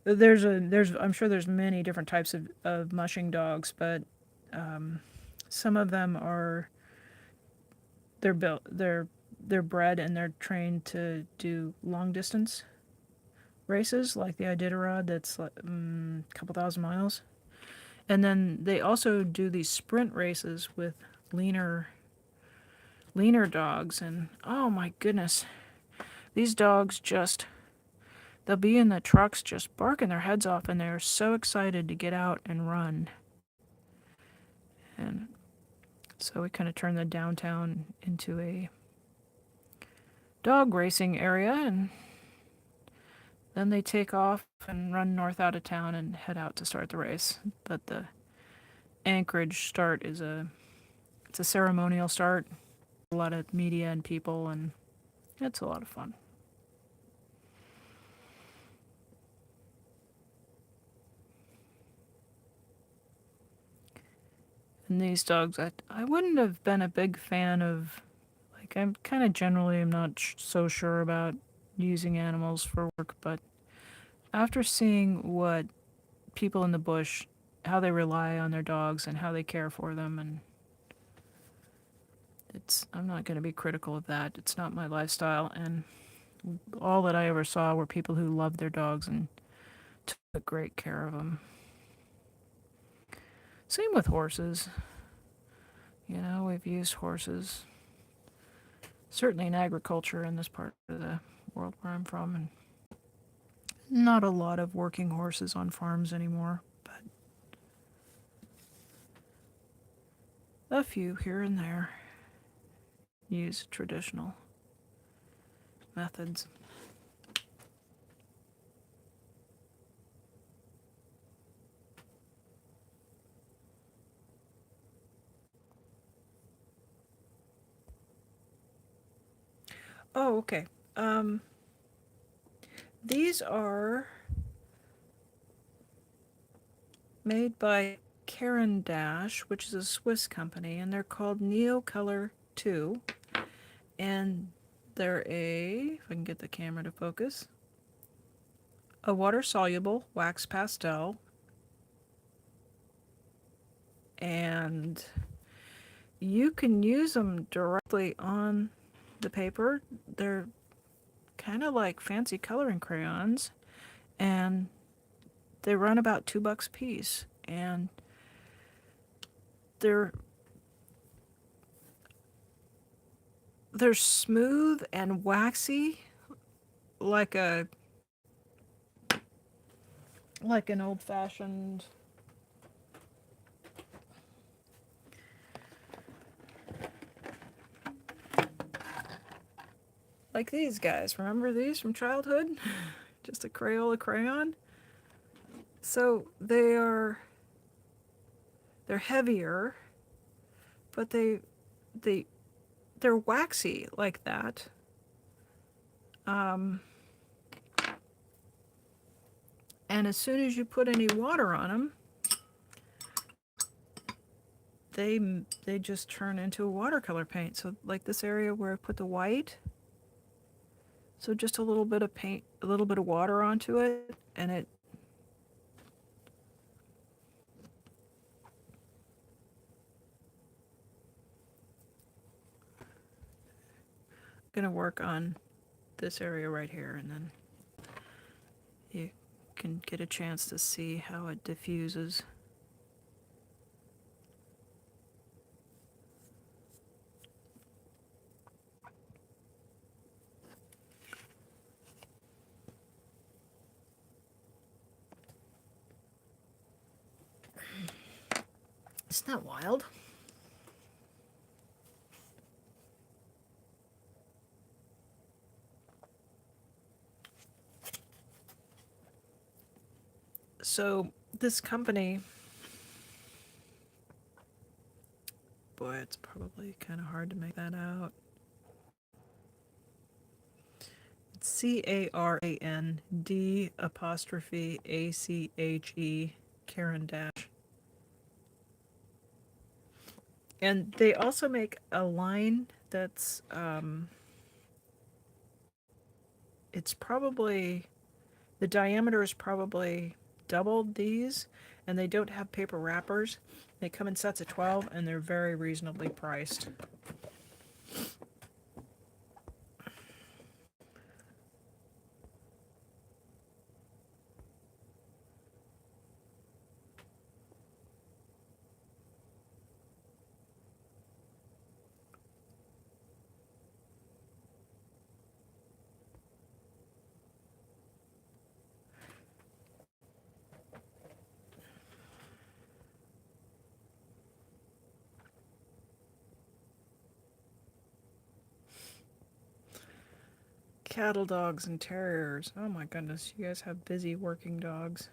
There's I'm sure there's many different types of mushing dogs, but some of them are they're built they're bred and they're trained to do long distance races like the Iditarod that's like a couple thousand miles, and then they also do these sprint races with leaner dogs, and oh my goodness, these dogs just they'll be in the trucks just barking their heads off, and they're so excited to get out and run. And so we kind of turned the downtown into a dog racing area, and Then they take off and run north out of town and head out to start the race. But the Anchorage start is it's a ceremonial start. A lot of media and people, and it's a lot of fun. And these dogs, I wouldn't have been a big fan of, like, I'm kind of generally am not so sure about using animals for work, but after seeing what people in the bush, how they rely on their dogs and how they care for them, and I'm not going to be critical of that. It's not my lifestyle, and all that I ever saw were people who loved their dogs and took great care of them. Same with horses. You know, we've used horses, certainly in agriculture in this part of the world where I'm from, and not a lot of working horses on farms anymore, but a few here and there use traditional methods. Oh, okay. These are made by Caran d'Ache, which is a Swiss company, and they're called Neo Color 2. And they're if I can get the camera to focus, a water-soluble wax pastel. And you can use them directly on the paper. They're kind of like fancy coloring crayons, and they run about $2 a piece. And they're smooth and waxy, like an old-fashioned, like these guys. Remember these from childhood? Just a Crayola crayon. So they're heavier, but they're waxy like that. And as soon as you put any water on them, they just turn into a watercolor paint. So like this area where I put the white, so just a little bit of paint, a little bit of water onto it, and it gonna work on this area right here, and then you can get a chance to see how it diffuses. Isn't that wild? So this company, boy, it's probably kind of hard to make that out. It's CARAND''ACHE, Caran d'Ache. And they also make a line that's it's probably, the diameter is probably doubled these, and they don't have paper wrappers. They come in sets of 12, and they're very reasonably priced. cattle dogs and terriers. Oh my goodness, you guys have busy working dogs.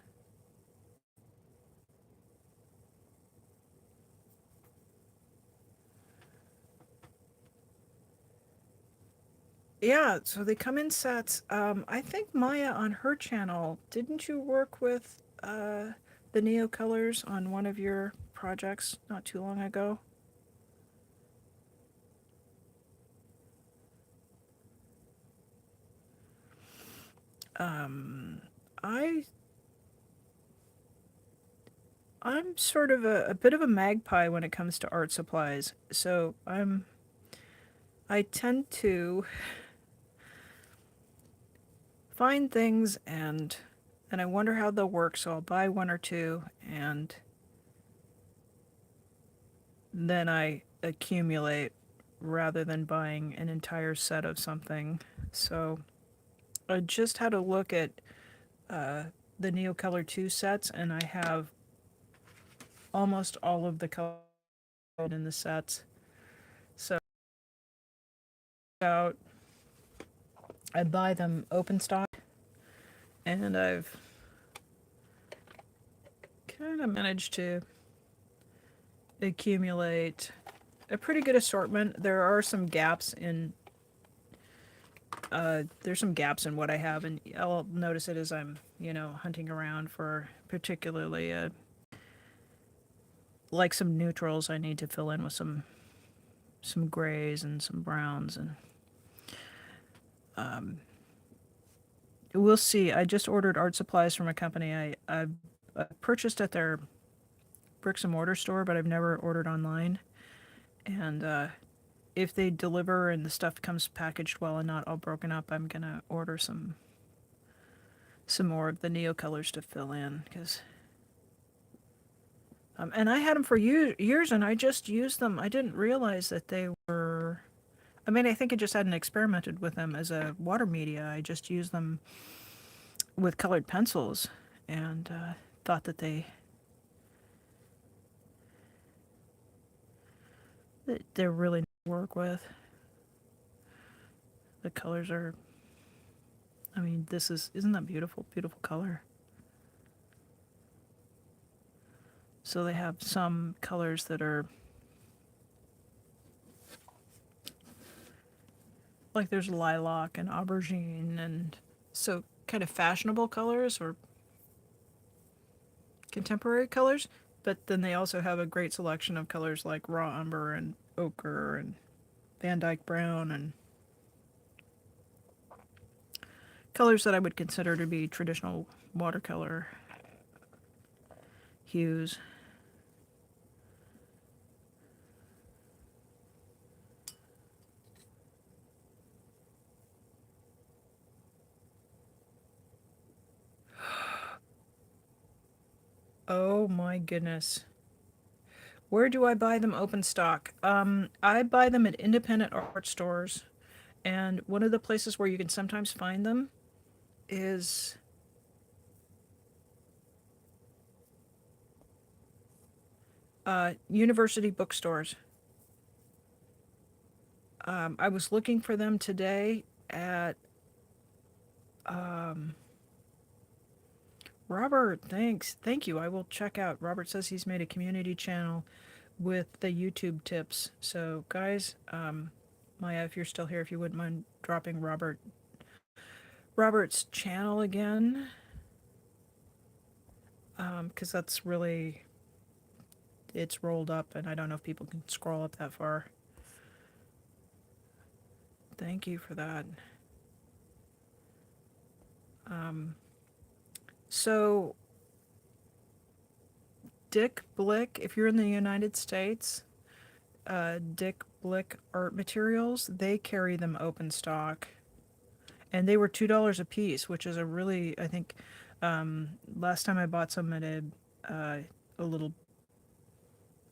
Yeah, so they come in sets. I think Maya on her channel, didn't you work with the Neo Colors on one of your projects not too long ago? Um, I I'm sort of a bit of a magpie when it comes to art supplies. So I tend to find things and I wonder how they'll work, so I'll buy one or two and then I accumulate rather than buying an entire set of something. So I just had a look at uh, the Neo Color 2 sets, and I have almost all of the color in the sets. So out, I buy them open stock, and I've kind of managed to accumulate a pretty good assortment. There are some gaps in there's some gaps in what I have, and I'll notice it as I'm, hunting around for particularly like some neutrals I need to fill in with some grays and some browns, and we'll see. I just ordered art supplies from a company I purchased at their bricks and mortar store, but I've never ordered online. And if they deliver and the stuff comes packaged well and not all broken up, I'm gonna order some more of the Neo colors to fill in because. And I had them for years, and I just used them. I didn't realize that they were. I mean, I think I just hadn't experimented with them as a water media. I just used them with colored pencils, and thought that they're really nice to work with. The colors are. I mean, isn't that beautiful? Beautiful color. So they have some colors that are like there's lilac and aubergine, and so kind of fashionable colors or contemporary colors. But then they also have a great selection of colors like raw umber and ochre and Van Dyke brown and colors that I would consider to be traditional watercolor hues. Oh my goodness. Where do I buy them open stock? I buy them at independent art stores, and one of the places where you can sometimes find them is university bookstores. I was looking for them today at Robert. Thank you. I will check out. Robert says he's made a community channel with the YouTube tips. So, guys, Maya, if you're still here, if you wouldn't mind dropping Robert's channel again, because that's really it's rolled up, and I don't know if people can scroll up that far. Thank you for that. So, Dick Blick, if you're in the United States, Dick Blick Art Materials, they carry them open stock, and they were $2 a piece, which is a really, I think, last time I bought some at a little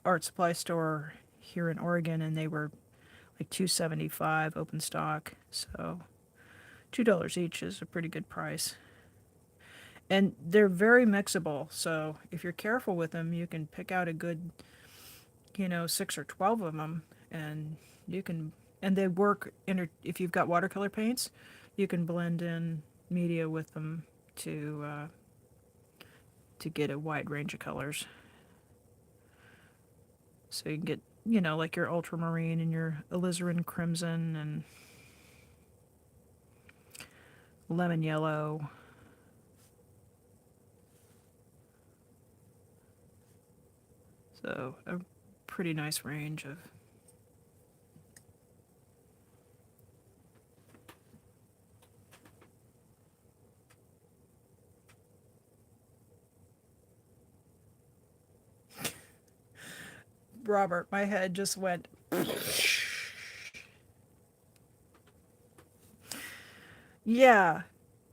art supply store here in Oregon, and they were like $2.75 open stock. So $2 each is a pretty good price. And they're very mixable, so if you're careful with them, you can pick out a good, 6 or 12 of them, and you can, and they work if you've got watercolor paints, you can blend in media with them to get a wide range of colors. So you can get, like your ultramarine and your alizarin crimson and lemon yellow. So a pretty nice range of. Robert, my head just went. Yeah.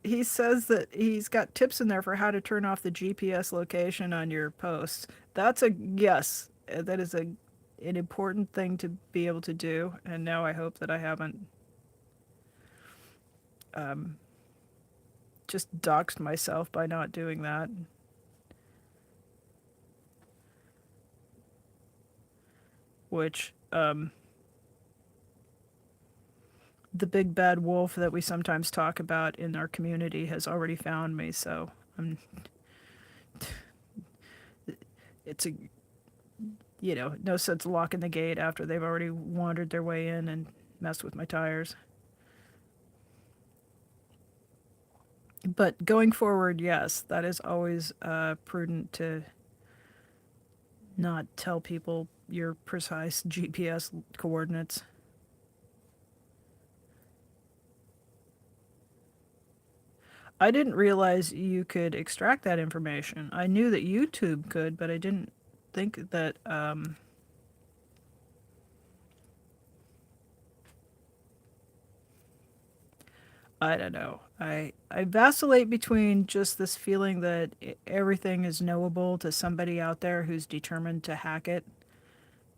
He says that he's got tips in there for how to turn off the GPS location on your posts. That's a yes. That is an important thing to be able to do. And now I hope that I haven't um, just doxed myself by not doing that. Which the big bad wolf that we sometimes talk about in our community has already found me. So it's a no sense locking the gate after they've already wandered their way in and messed with my tires. But going forward, yes, that is always prudent to not tell people your precise GPS coordinates. I didn't realize you could extract that information. I knew that YouTube could, but I didn't think that. I don't know. I vacillate between just this feeling that everything is knowable to somebody out there who's determined to hack it,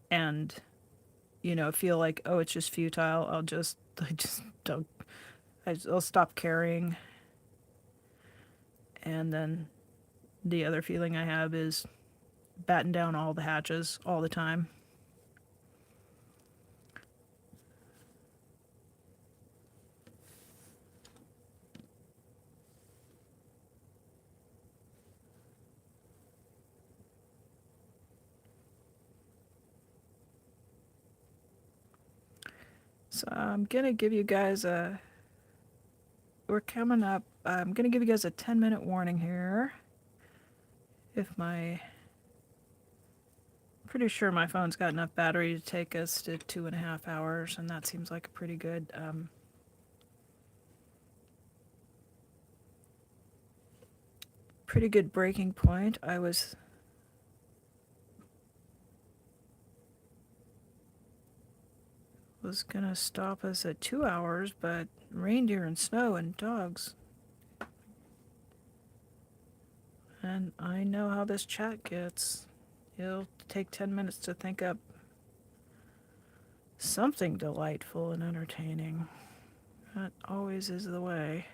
and feel like, oh, it's just futile. I just don't. I'll stop caring. And then the other feeling I have is batten down all the hatches all the time. So I'm gonna give you guys a. We're coming up. I'm gonna give you guys a 10-minute warning here. If my. Pretty sure my phone's got enough battery to take us to 2.5 hours, and that seems like a pretty good breaking point. I was gonna stop us at 2 hours, but reindeer and snow and dogs. And I know how this chat gets. It'll take 10 minutes to think up something delightful and entertaining. That always is the way.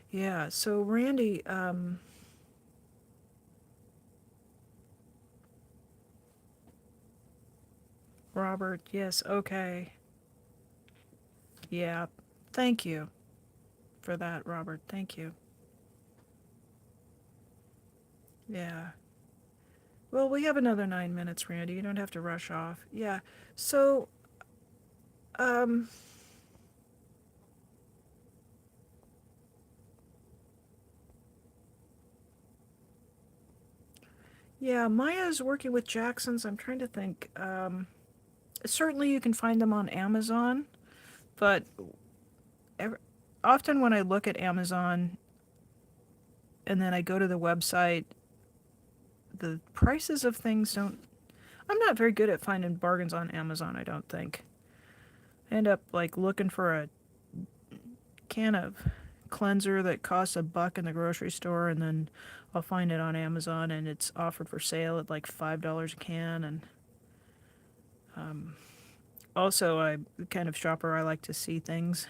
Yeah, so Randy, Robert, yes, okay. Yeah, thank you for that, Robert. Thank you. Yeah. Well, we have another 9 minutes, Randy. You don't have to rush off. Yeah. So, um, yeah, Maya's working with Jackson's. I'm trying to think. Certainly you can find them on Amazon, but often when I look at Amazon and then I go to the website, the prices of things don't. I'm not very good at finding bargains on Amazon, I don't think. I end up like looking for a can of cleanser that costs $1 in the grocery store, and then I'll find it on Amazon and it's offered for sale at like $5 a can. And also, I'm the kind of shopper, I like to see things.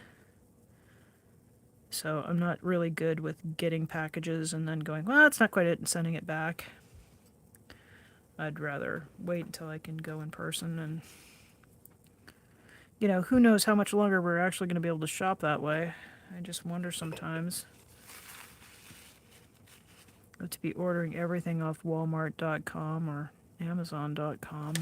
So I'm not really good with getting packages and then going, well, that's not quite it, and sending it back. I'd rather wait until I can go in person and who knows how much longer we're actually going to be able to shop that way. I just wonder sometimes. To be ordering everything off Walmart.com or Amazon.com.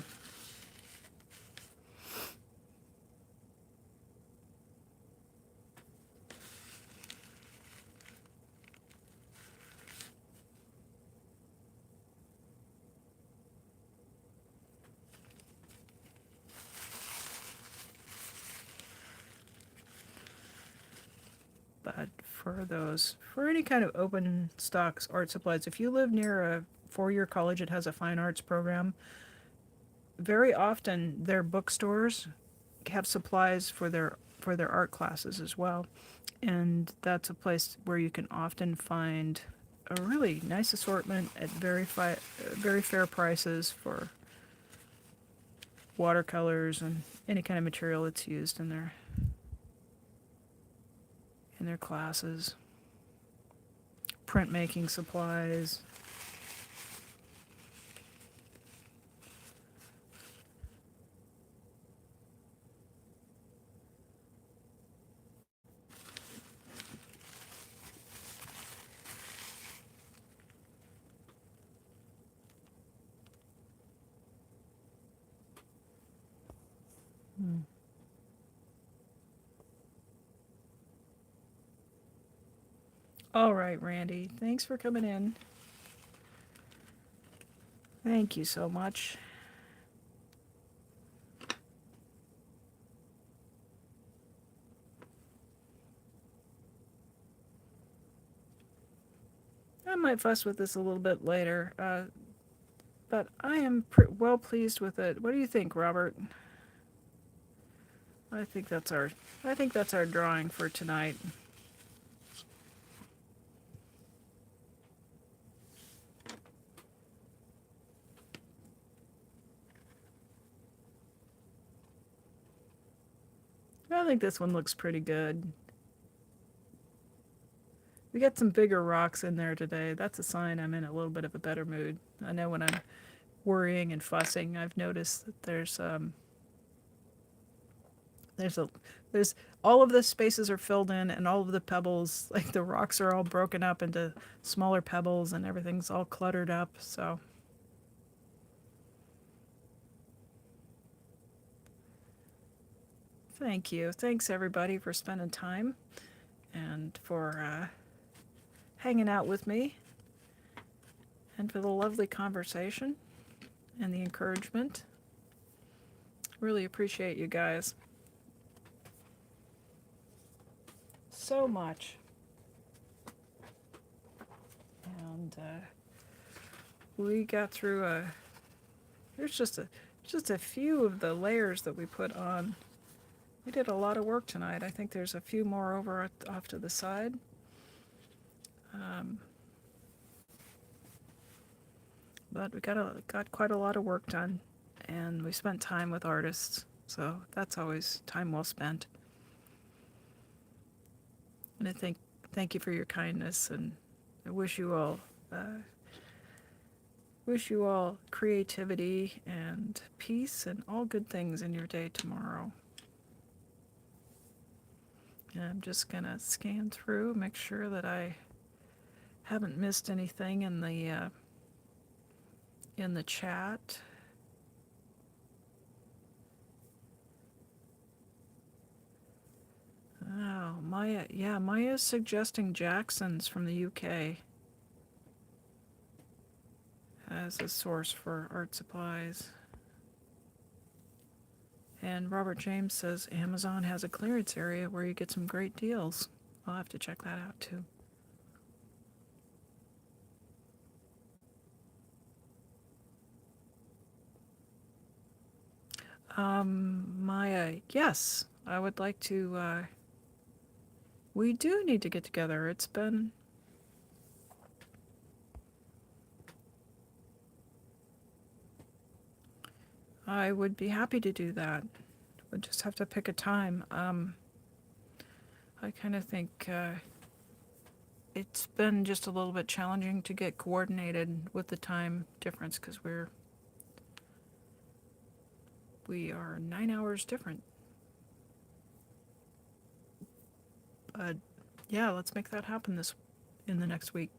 But for any kind of open stocks art supplies, if you live near a four-year college that has a fine arts program, very often their bookstores have supplies for their art classes as well. And that's a place where you can often find a really nice assortment at very fair prices for watercolors and any kind of material that's used in their classes. Printmaking supplies. All right, Randy. Thanks for coming in. Thank you so much. I might fuss with this a little bit later, but I am well pleased with it. What do you think, Robert? I think that's our drawing for tonight. I think this one looks pretty good. We got some bigger rocks in there today. That's a sign I'm in a little bit of a better mood. I know when I'm worrying and fussing, I've noticed that there's all of the spaces are filled in, and all of the pebbles, like the rocks, are all broken up into smaller pebbles, and everything's all cluttered up. So thank you. Thanks everybody for spending time and for hanging out with me and for the lovely conversation and the encouragement. Really appreciate you guys so much. And we got through there's just a few of the layers that we put on. We did a lot of work tonight. I think there's a few more off to the side. But we got quite a lot of work done, and we spent time with artists, so that's always time well spent. And I thank you for your kindness, and I wish you all creativity and peace and all good things in your day tomorrow. And I'm just gonna scan through, make sure that I haven't missed anything in the chat. Oh, Maya's suggesting Jackson's from the UK as a source for art supplies. And Robert James says Amazon has a clearance area where you get some great deals. I'll have to check that out too. Maya, yes, I would like to, we do need to get together. I would be happy to do that. We'll just have to pick a time. I kind of think it's been just a little bit challenging to get coordinated with the time difference because we are 9 hours different. But yeah, let's make that happen in the next week.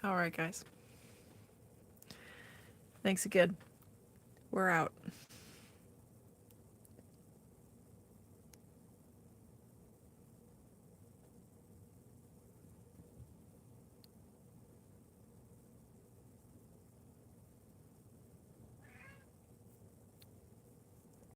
All right, guys. Thanks again. We're out.